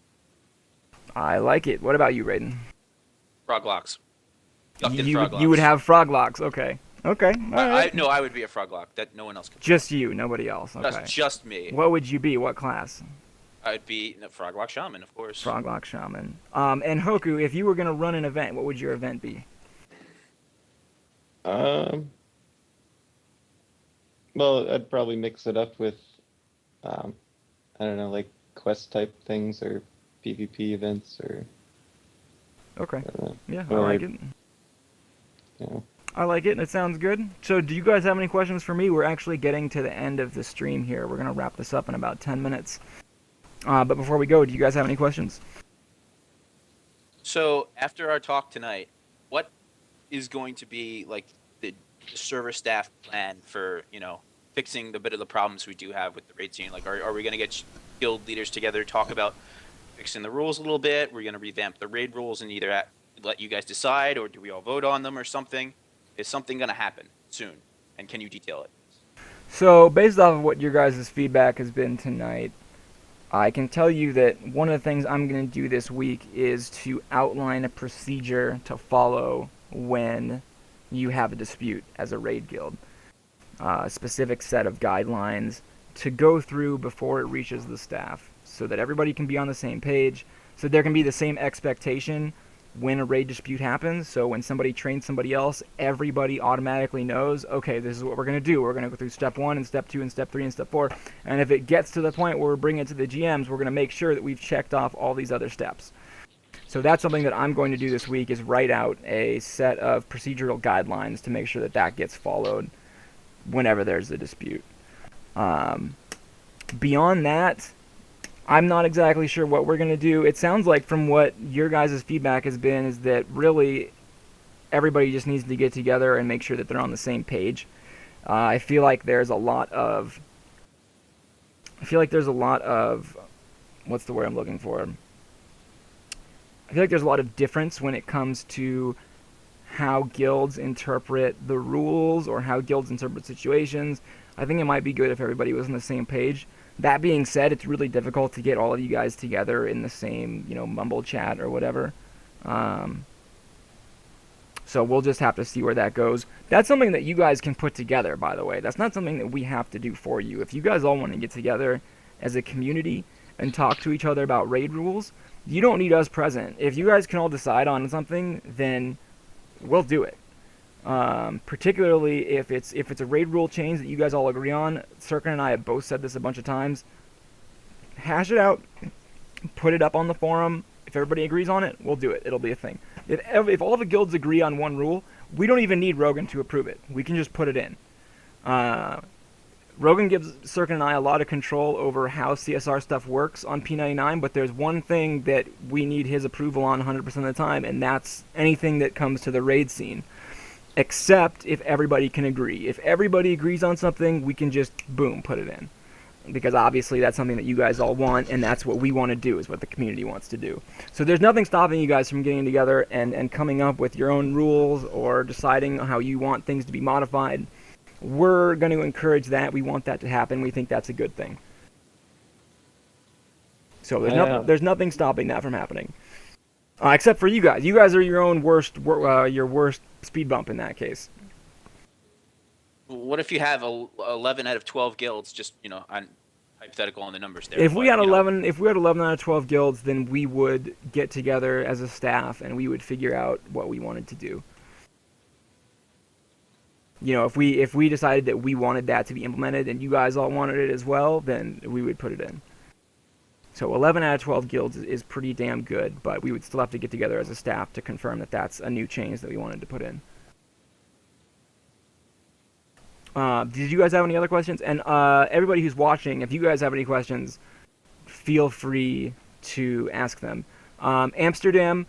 I like it. What about you, Raden? Frog locks. Yucked-in You frog would, you would locks. have frog locks. Okay. Okay. All right. No, I would be a frog lock that no one else could. Just you, nobody else. Okay. Just me. What would you be? What class? I'd be frog lock shaman, of course. Frog lock shaman. And Hoku, if you were gonna run an event, what would your event be? Well, I'd probably mix it up with, I don't know, like quest type things or PvP events or. Okay. Yeah, I or, like it. You know. I like it. It sounds good. So, do you guys have any questions for me? We're actually getting to the end of the stream here. We're gonna wrap this up in about 10 minutes. But before we go, do you guys have any questions? So after our talk tonight, what is going to be like the server staff plan for fixing the bit of the problems we do have with the raid scene? Like, are we going to get guild leaders together, talk about fixing the rules a little bit? We're going to revamp the raid rules and either let you guys decide, or do we all vote on them or something? Is something going to happen soon? And can you detail it? So, based off of what your guys' feedback has been tonight, I can tell you that one of the things I'm going to do this week is to outline a procedure to follow when you have a dispute as a raid guild. A specific set of guidelines to go through before it reaches the staff, so that everybody can be on the same page, so there can be the same expectation when a raid dispute happens. So when somebody trains somebody else, everybody automatically knows, okay, this is what we're going to do. We're going to go through step 1 and step 2 and step 3 and step 4. And if it gets to the point where we're bringing it to the GMs, we're going to make sure that we've checked off all these other steps. So that's something that I'm going to do this week, is write out a set of procedural guidelines to make sure that that gets followed whenever there's a dispute. Beyond that, I'm not exactly sure what we're going to do. It sounds like from what your guys' feedback has been is that really everybody just needs to get together and make sure that they're on the same page. I feel like there's a lot of... What's the word I'm looking for? I feel like there's a lot of difference when it comes to how guilds interpret the rules or how guilds interpret situations. I think it might be good if everybody was on the same page. That being said, it's really difficult to get all of you guys together in the same, mumble chat or whatever. So we'll just have to see where that goes. That's something that you guys can put together, by the way. That's not something that we have to do for you. If you guys all want to get together as a community and talk to each other about raid rules, you don't need us present. If you guys can all decide on something, then we'll do it. Particularly if it's a raid rule change that you guys all agree on. Sirkin and I have both said this a bunch of times. Hash it out, put it up on the forum. If everybody agrees on it, we'll do it. It'll be a thing. If all the guilds agree on one rule, we don't even need Rogan to approve it. We can just put it in. Rogan gives Sirkin and I a lot of control over how CSR stuff works on P99, but there's one thing that we need his approval on 100% of the time, and that's anything that comes to the raid scene. Except if everybody can agree. If everybody agrees on something, we can just, boom, put it in. because obviously that's something that you guys all want, and that's what we want to do, is what the community wants to do. So there's nothing stopping you guys from getting together and coming up with your own rules or deciding how you want things to be modified. We're going to encourage that. We want that to happen. We think that's a good thing. So there's nothing stopping that from happening, except for you guys. You guys are your own your worst speed bump in that case. What if you have 11 out of 12 guilds? Just on hypothetical on the numbers there. If we had 11 out of 12 guilds, then we would get together as a staff and we would figure out what we wanted to do. If we decided that we wanted that to be implemented and you guys all wanted it as well, then we would put it in. So 11 out of 12 guilds is pretty damn good, but we would still have to get together as a staff to confirm that that's a new change that we wanted to put in. Did you guys have any other questions? And everybody who's watching, if you guys have any questions, feel free to ask them. Amsterdam,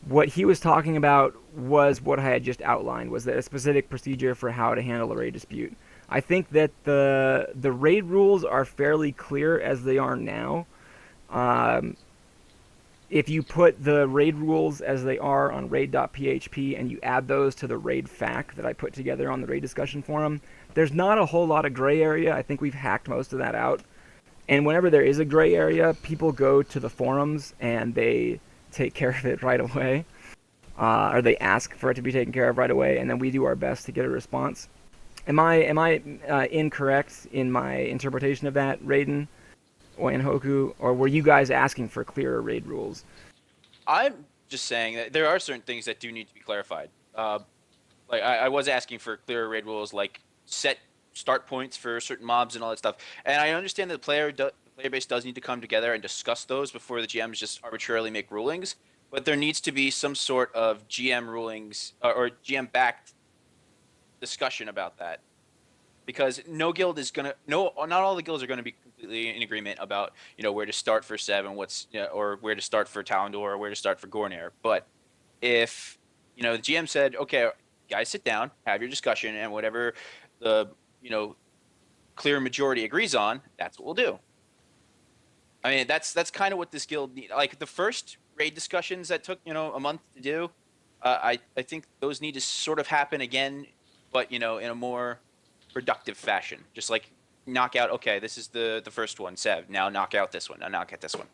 what he was talking about was what I had just outlined, was that a specific procedure for how to handle a raid dispute. I think that the raid rules are fairly clear as they are now. If you put the raid rules as they are on raid.php and you add those to the raid FAQ that I put together on the raid discussion forum, there's not a whole lot of gray area. I think we've hacked most of that out. And whenever there is a gray area, people go to the forums and they take care of it right away. Or they ask for it to be taken care of right away, and then we do our best to get a response. Am I incorrect in my interpretation of that, Raden? And Hoku, or were you guys asking for clearer raid rules? I'm just saying that there are certain things that do need to be clarified. I was asking for clearer raid rules, like set start points for certain mobs and all that stuff. And I understand that the player base does need to come together and discuss those before the GMs just arbitrarily make rulings. But there needs to be some sort of GM rulings or GM-backed discussion about that. Because not all the guilds are gonna be completely in agreement about where to start for 7, or where to start for Talendor, or where to start for Gornair. But if the GM said, okay, guys, sit down, have your discussion, and whatever the clear majority agrees on, that's what we'll do. I mean, that's kind of what this guild needs. Like the first raid discussions that took a month to do, I think those need to sort of happen again, but in a more productive fashion. Just like knock out, okay, this is the first one, Sev. Now knock out this one. Now knock out this one.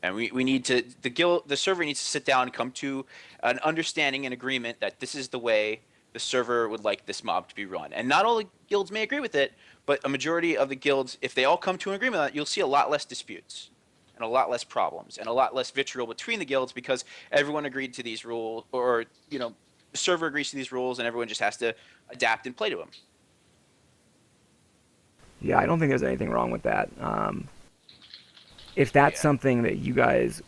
And we need to the server needs to sit down and come to an understanding and agreement that this is the way the server would like this mob to be run. And not all the guilds may agree with it, but a majority of the guilds, if they all come to an agreement on that, you'll see a lot less disputes and a lot less problems and a lot less vitriol between the guilds because everyone agreed to these rules, or the server agrees to these rules, and everyone just has to adapt and play to them. Yeah, I don't think there's anything wrong with that. If that's something that you guys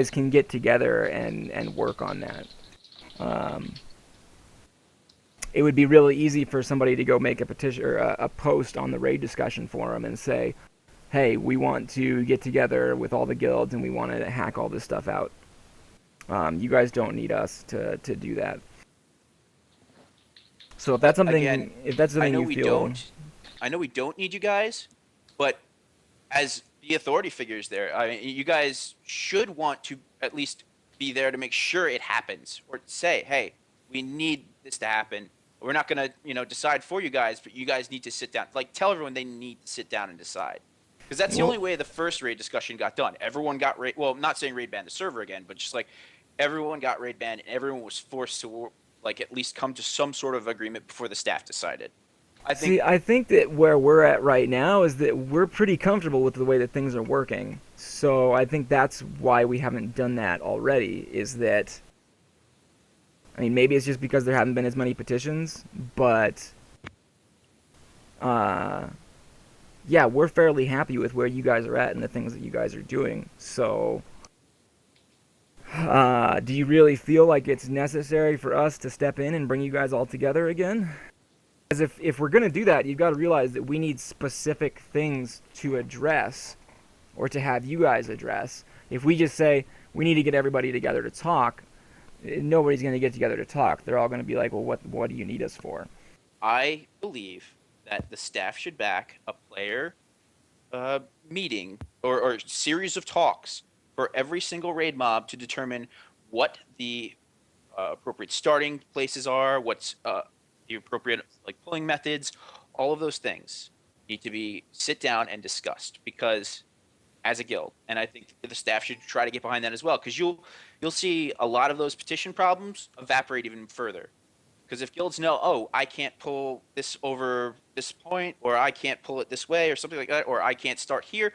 can get together and work on that. It would be really easy for somebody to go make a petition or a post on the raid discussion forum and say, hey, we want to get together with all the guilds and we want to hack all this stuff out. You guys don't need us to do that. So if that's something, Again, I know we don't need you guys, but as the authority figures there, I mean, you guys should want to at least be there to make sure it happens, or say, hey, we need this to happen. We're not going to, decide for you guys, but you guys need to sit down. Like, tell everyone they need to sit down and decide. Because that's the only way the first raid discussion got done. Everyone got raid. Well, not saying raid ban the server again, but just like everyone got raid banned, and everyone was forced to at least come to some sort of agreement before the staff decided. I think that where we're at right now is that we're pretty comfortable with the way that things are working. So I think that's why we haven't done that already, is that, I mean, maybe it's just because there haven't been as many petitions, but yeah, we're fairly happy with where you guys are at and the things that you guys are doing. So do you really feel like it's necessary for us to step in and bring you guys all together again? Because if we're going to do that, you've got to realize that we need specific things to address or to have you guys address. If we just say we need to get everybody together to talk, nobody's going to get together to talk. They're all going to be like, well, what do you need us for? I believe that the staff should back a player meeting or series of talks for every single raid mob to determine what the appropriate starting places are, what's the appropriate like pulling methods, all of those things need to be sit down and discussed because as a guild, and I think the staff should try to get behind that as well because you'll see a lot of those petition problems evaporate even further. Because if guilds know, oh, I can't pull this over this point, or I can't pull it this way, or something like that, or I can't start here,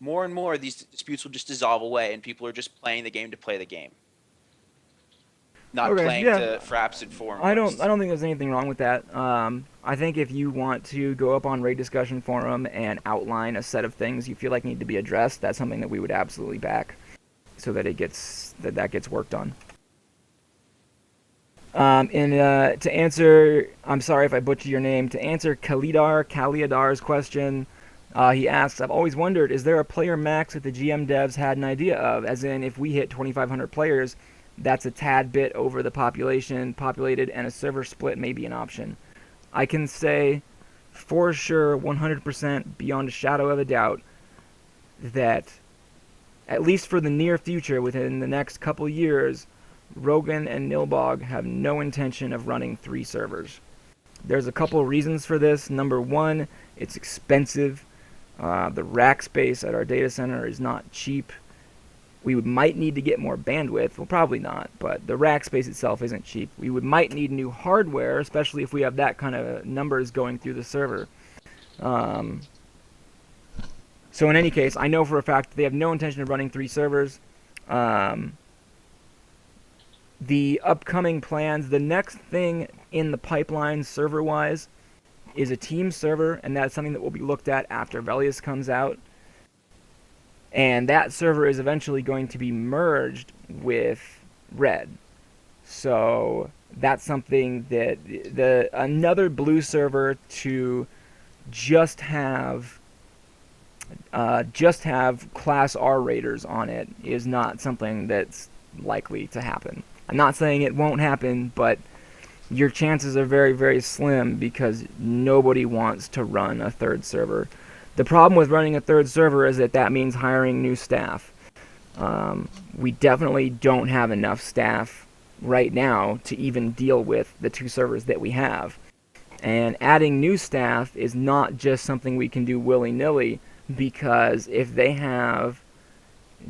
more and more these disputes will just dissolve away, and people are just playing the game to play the game, not Okay, playing yeah. to for absent forum I don't posts. think there's anything wrong with that. I think if you want to go up on raid discussion forum and outline a set of things you feel like need to be addressed, that's something that we would absolutely back, so that that gets worked on. To answer, I'm sorry if I butcher your name. To answer Kaliadar's question, he asks, I've always wondered, is there a player max that the GM devs had an idea of? As in, if we hit 2,500 players, that's a tad bit over the population populated, and a server split may be an option. I can say for sure, 100%, beyond a shadow of a doubt, that at least for the near future, within the next couple years, Rogan and Nilbog have no intention of running 3 servers. There's a couple reasons for this. Number one, it's expensive. The rack space at our data center is not cheap. We might need to get more bandwidth. Well, probably not, but the rack space itself isn't cheap. We might need new hardware, especially if we have that kind of numbers going through the server. So in any case, I know for a fact they have no intention of running 3 servers. The upcoming plans, the next thing in the pipeline server-wise is a team server, and that's something that will be looked at after Velius comes out. And that server is eventually going to be merged with Red. So that's something that another blue server to just have Class R raiders on it is not something that's likely to happen. I'm not saying it won't happen, but your chances are very, very slim because nobody wants to run a 3rd server. The problem with running a 3rd server is that means hiring new staff. We definitely don't have enough staff right now to even deal with the 2 servers that we have. And adding new staff is not just something we can do willy-nilly, because if they have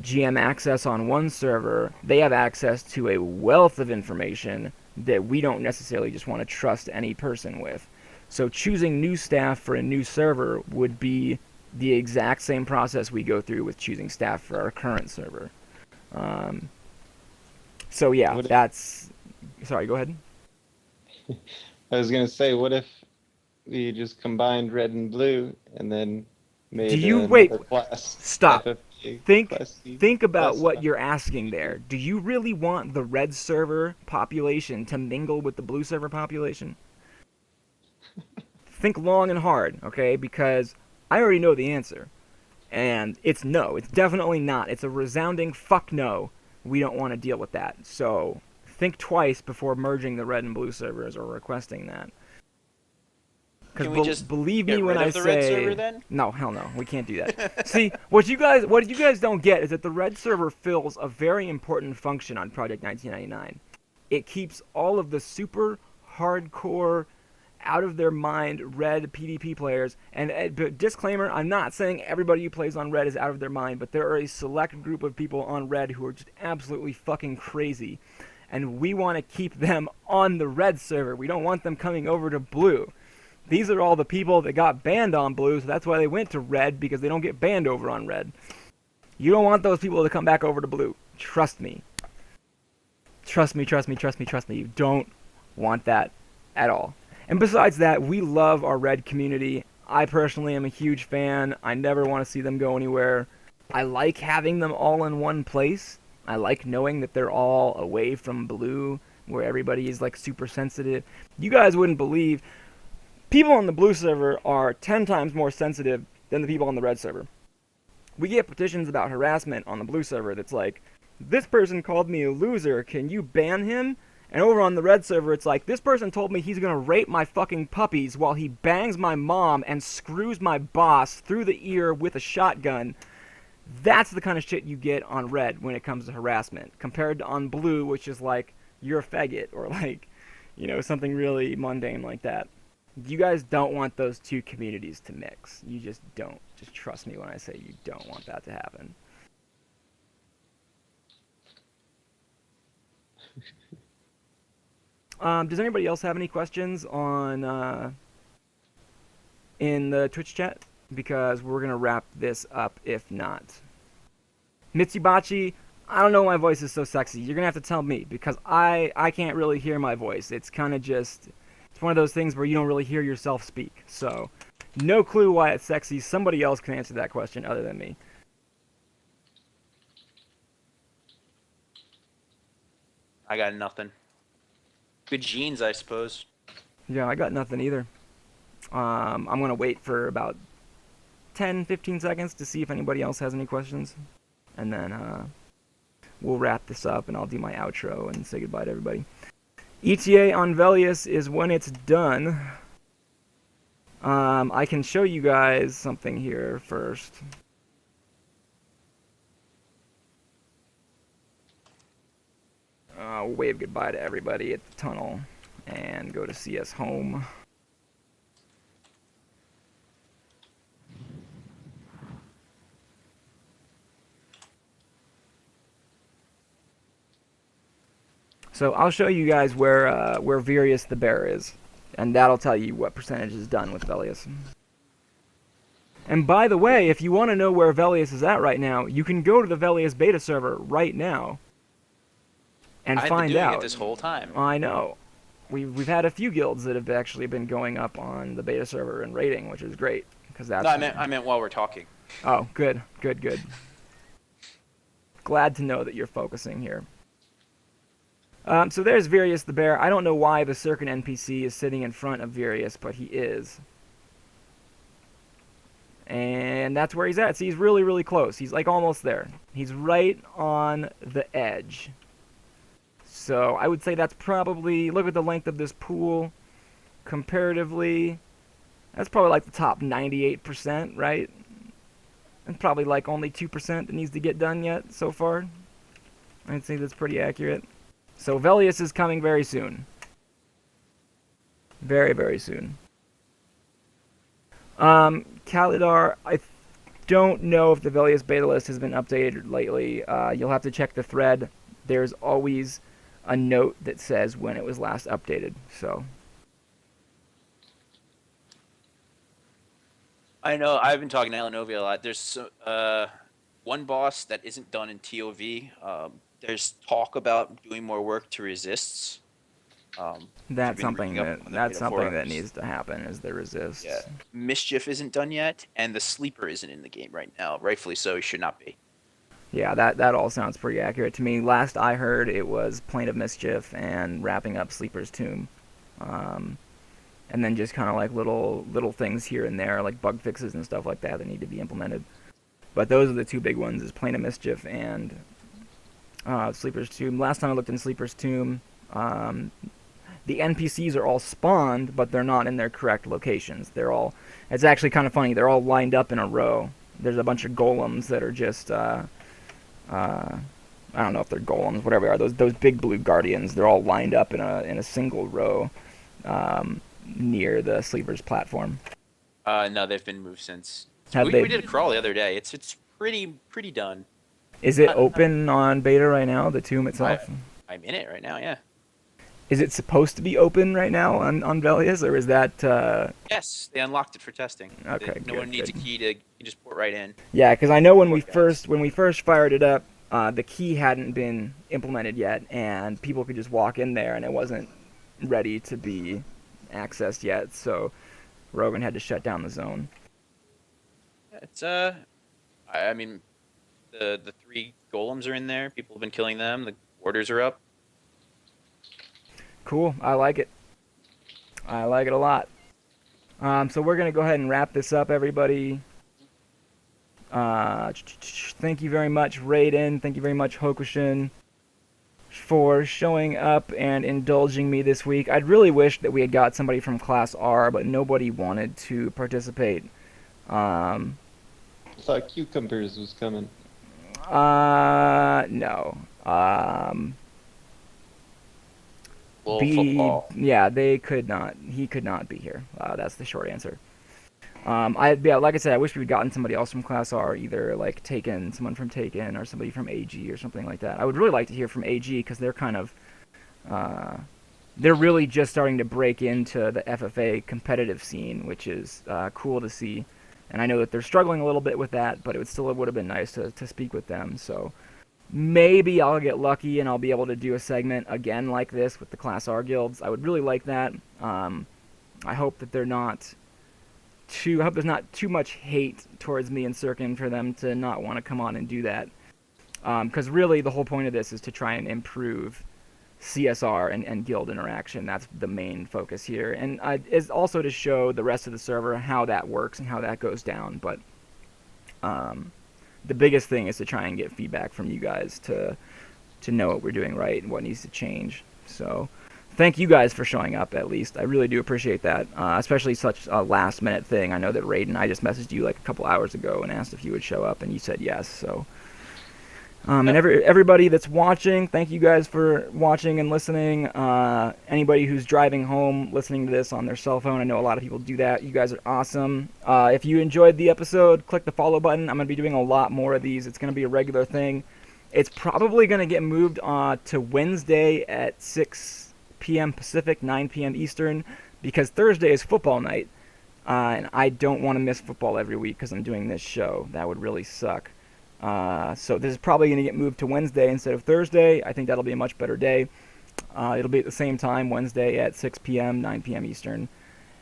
GM access on one server, they have access to a wealth of information that we don't necessarily just want to trust any person with. So choosing new staff for a new server would be the exact same process we go through with choosing staff for our current server. So yeah, that's... Sorry, go ahead. I was gonna say, what if we just combined red and blue and then made wait, another class? stop. FFA, class C, Think about class what F. you're asking there. Do you really want the red server population to mingle with the blue server population? Think long and hard, okay? Because I already know the answer. And it's no. It's definitely not. It's a resounding fuck no. We don't want to deal with that. So think twice before merging the red and blue servers or requesting that. Can we just believe get me when rid I of the say red server then? no, hell no, we can't do that. See, what you guys don't get is that the red server fills a very important function on Project 1999. It keeps all of the super hardcore, out of their mind red PvP players. And but disclaimer, I'm not saying everybody who plays on red is out of their mind, but there are a select group of people on red who are just absolutely fucking crazy, and we want to keep them on the red server. We don't want them coming over to blue. These are all the people that got banned on blue, so that's why they went to red, because they don't get banned over on red. You don't want those people to come back over to blue. Trust me. Trust me. You don't want that at all. And besides that, we love our red community. I personally am a huge fan. I never want to see them go anywhere. I like having them all in one place. I like knowing that they're all away from blue, where everybody is like super sensitive. You guys wouldn't believe... People on the blue server are 10 times more sensitive than the people on the red server. We get petitions about harassment on the blue server that's like, this person called me a loser, can you ban him? And over on the red server, it's like, this person told me he's gonna rape my fucking puppies while he bangs my mom and screws my boss through the ear with a shotgun. That's the kind of shit you get on red when it comes to harassment, compared to on blue, which is like, you're a faggot, or like, something really mundane like that. You guys don't want those two communities to mix. You just don't. Just trust me when I say you don't want that to happen. Does anybody else have any questions on in the Twitch chat? Because we're gonna wrap this up if not. Mitsubachi, I don't know why my voice is so sexy. You're gonna have to tell me, because I can't really hear my voice. It's kind of just, it's one of those things where you don't really hear yourself speak. So, no clue why it's sexy. Somebody else can answer that question other than me. I got nothing. Good genes, I suppose. Yeah, I got nothing either. I'm gonna wait for about 10-15 seconds to see if anybody else has any questions, and then we'll wrap this up and I'll do my outro and say goodbye to everybody. ETA on Velius is when it's done. I can show you guys something here first. Wave goodbye to everybody at the tunnel and go to CS Home. So I'll show you guys where Virius the Bear is, and that'll tell you what percentage is done with Velius. And by the way, if you want to know where Velius is at right now, you can go to the Velius beta server right now and I've find been doing out. it this whole time. I know. We've had a few guilds that have actually been going up on the beta server and raiding, which is great, because that's. No, I meant while we're talking. Oh, good. Glad to know that you're focusing here. So there's Virius the Bear. I don't know why the Circuit NPC is sitting in front of Virius, but he is. And that's where he's at. See, he's really, really close. He's like almost there. He's right on the edge. So I would say that's probably, look at the length of this pool, comparatively, that's probably like the top 98%, right? And probably like only 2% that needs to get done yet so far. I'd say that's pretty accurate. So Velius is coming very soon. Very, very soon. Kalidar, I don't know if the Velius beta list has been updated lately. You'll have to check the thread. There's always a note that says when it was last updated, so. I know, I've been talking to Elenovia a lot. There's one boss that isn't done in TOV. There's talk about doing more work to resists. That's something that needs to happen, is the resist. Yeah. Mischief isn't done yet, and the Sleeper isn't in the game right now. Rightfully so, he should not be. Yeah, that all sounds pretty accurate to me. Last I heard, it was Plaint of Mischief and wrapping up Sleeper's Tomb. And then just kind of like little things here and there, like bug fixes and stuff like that need to be implemented. But those are the two big ones, is Plaint of Mischief and Sleeper's Tomb. Last time I looked in Sleeper's Tomb, the NPCs are all spawned, but they're not in their correct locations. It's actually kind of funny, they're all lined up in a row. There's a bunch of golems that are just, I don't know if they're golems, whatever they are, those big blue guardians, they're all lined up in a single row near the Sleeper's platform. No, they've been moved since. We did a crawl the other day. It's pretty done. Is it open on beta right now, the tomb itself? I'm in it right now, yeah. Is it supposed to be open right now on Velius, or is that... Yes, they unlocked it for testing. Okay, No one needs a key to just port right in. Yeah, because I know when we first fired it up, the key hadn't been implemented yet, and people could just walk in there, and it wasn't ready to be accessed yet, so Rogan had to shut down the zone. It's I mean, the 3 golems are in there. People have been killing them. The orders are up. Cool. I like it. I like it a lot. So we're gonna go ahead and wrap this up, everybody. Thank you very much, Raden. Thank you very much, Hokushin. for showing up and indulging me this week. I'd really wish that we had got somebody from Class R, but nobody wanted to participate. I thought Cucumbers was coming. No. Football. Yeah, they could not. He could not be here. That's the short answer. Like I said, I wish we'd gotten somebody else from Class R, either like someone from Taken, or somebody from AG or something like that. I would really like to hear from AG because they're kind of, they're really just starting to break into the FFA competitive scene, which is cool to see. And I know that they're struggling a little bit with that, but it would have been nice to speak with them. So maybe I'll get lucky and I'll be able to do a segment again like this with the Class R guilds. I would really like that. I hope that I hope there's not too much hate towards me and Sirkin for them to not want to come on and do that. Because really the whole point of this is to try and improve CSR and guild interaction. That's the main focus here. And is also to show the rest of the server how that works and how that goes down. But the biggest thing is to try and get feedback from you guys to know what we're doing right and what needs to change. So thank you guys for showing up, at least. I really do appreciate that, especially such a last-minute thing. I know that Raden, I just messaged you like a couple hours ago and asked if you would show up, and you said yes. So, and everybody that's watching, thank you guys for watching and listening. Anybody who's driving home, listening to this on their cell phone, I know a lot of people do that. You guys are awesome. If you enjoyed the episode, click the follow button. I'm going to be doing a lot more of these. It's going to be a regular thing. It's probably going to get moved to Wednesday at 6 p.m. Pacific, 9 p.m. Eastern, because Thursday is football night, and I don't want to miss football every week because I'm doing this show. That would really suck. So this is probably going to get moved to Wednesday instead of Thursday. I think that'll be a much better day. It'll be at the same time, Wednesday at 6 p.m., 9 p.m. Eastern.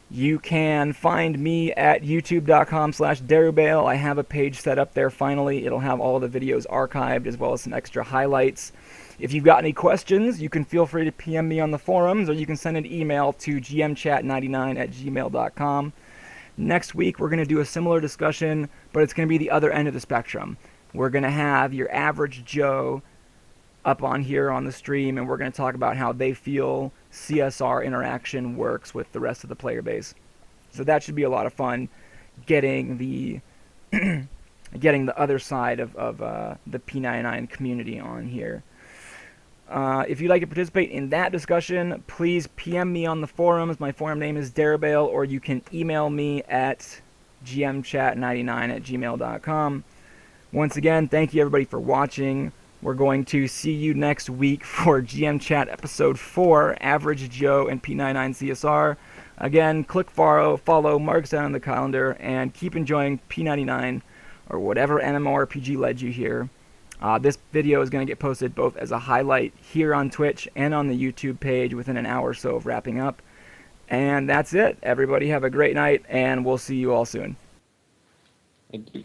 You can find me at youtube.com/Derubale. I have a page set up there finally. It'll have all the videos archived as well as some extra highlights. If you've got any questions, you can feel free to PM me on the forums, or you can send an email to gmchat99@gmail.com. Next week, we're going to do a similar discussion, but it's going to be the other end of the spectrum. We're going to have your average Joe up on here on the stream, and we're going to talk about how they feel CSR interaction works with the rest of the player base. So that should be a lot of fun, getting the getting the other side of the P99 community on here. If you'd like to participate in that discussion, please PM me on the forums. My forum name is Derubale, or you can email me at gmchat99@gmail.com. Once again, thank you everybody for watching. We're going to see you next week for GM Chat Episode 4, Average Joe and P99 CSR. Again, click follow, marks down on the calendar, and keep enjoying P99 or whatever MMORPG led you here. This video is going to get posted both as a highlight here on Twitch and on the YouTube page within an hour or so of wrapping up. And that's it. Everybody have a great night, and we'll see you all soon. Thank you.